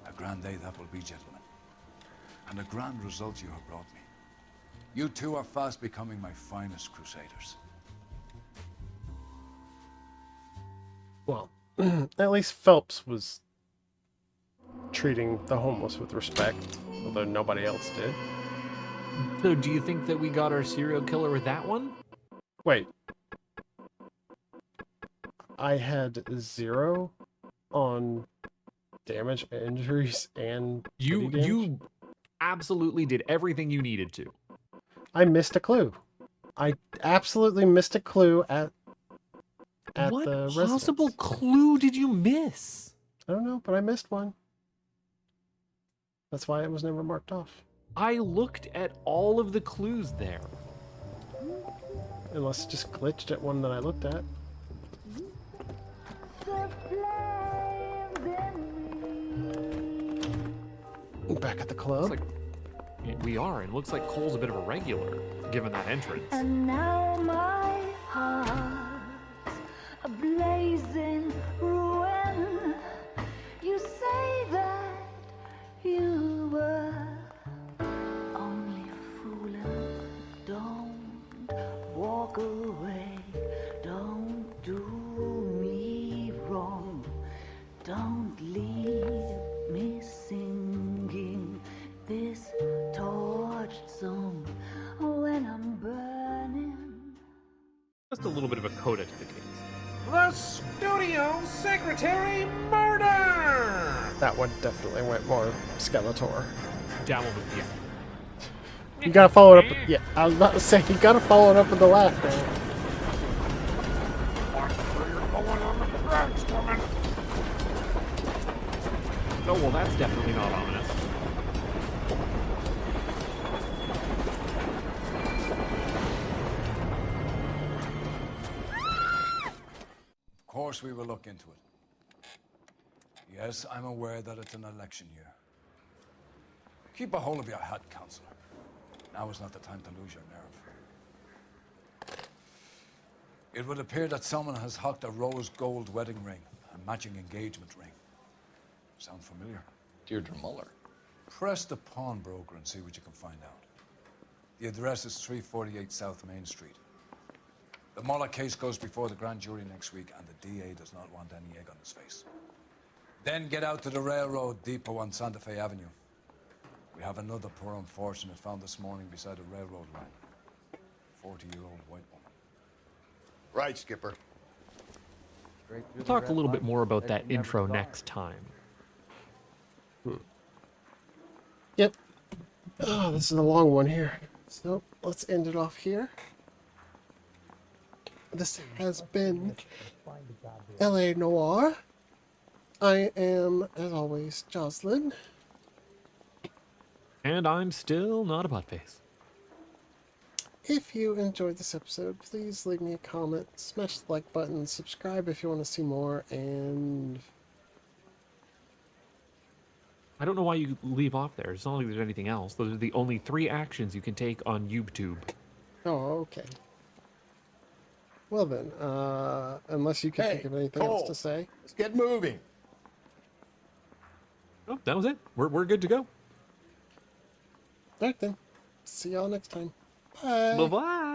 A grand day that will be, gentlemen. And a grand result you have brought me. You two are fast becoming my finest crusaders. Well, at least Phelps was treating the homeless with respect, although nobody else did. So do you think that we got our serial killer with that one? Wait. I had 0 on damage, injuries, and You absolutely did everything you needed to. I missed a clue. I absolutely missed a clue at what the possible residence. clue did you miss? I don't know, but I missed one. That's why it was never marked off. I looked at all of the clues there. Unless it just glitched at one that I looked at. Back at the club. Looks like we are, and looks like Cole's a bit of a regular, given that entrance. And now my heart's a blazing ruin. You say that you were only fooling. Don't walk away. Don't do me wrong. Don't leave me singing this torched song when I'm burning. Just a little bit of a coda to the case. The studio secretary murder! That one definitely went more Skeletor. Down with yeah. You gotta follow it up with, yeah, I was about to say, you gotta follow it up with the laugh, man. Oh, well, that's definitely not ominous. Of course we will look into it. Yes, I'm aware that it's an election year. Keep a hold of your hat, Counselor. Now is not the time to lose your nerve. It would appear that someone has hocked a rose gold wedding ring, a matching engagement ring. Sound familiar? Deirdre Muller. Press the pawnbroker and see what you can find out. The address is 348 South Main Street. The Muller case goes before the grand jury next week, and the DA does not want any egg on his face. Then get out to the railroad depot on Santa Fe Avenue. We have another poor unfortunate found this morning beside a railroad line. 40-year-old white woman. Right, Skipper. We'll talk a little bit more about that intro next time. Yep. Oh, this is a long one here. So let's end it off here. This has been LA Noire. I am, as always, Jocelyn. And I'm still not a buttface. If you enjoyed this episode, please leave me a comment, smash the like button, subscribe if you want to see more, and I don't know why you leave off there. It's not like there's anything else. Those are the only 3 actions you can take on YouTube. Oh, okay. Well then, unless you can think of anything else to say. Let's get moving. Oh, that was it. We're good to go. Alright then. See y'all next time. Bye. Bye-bye.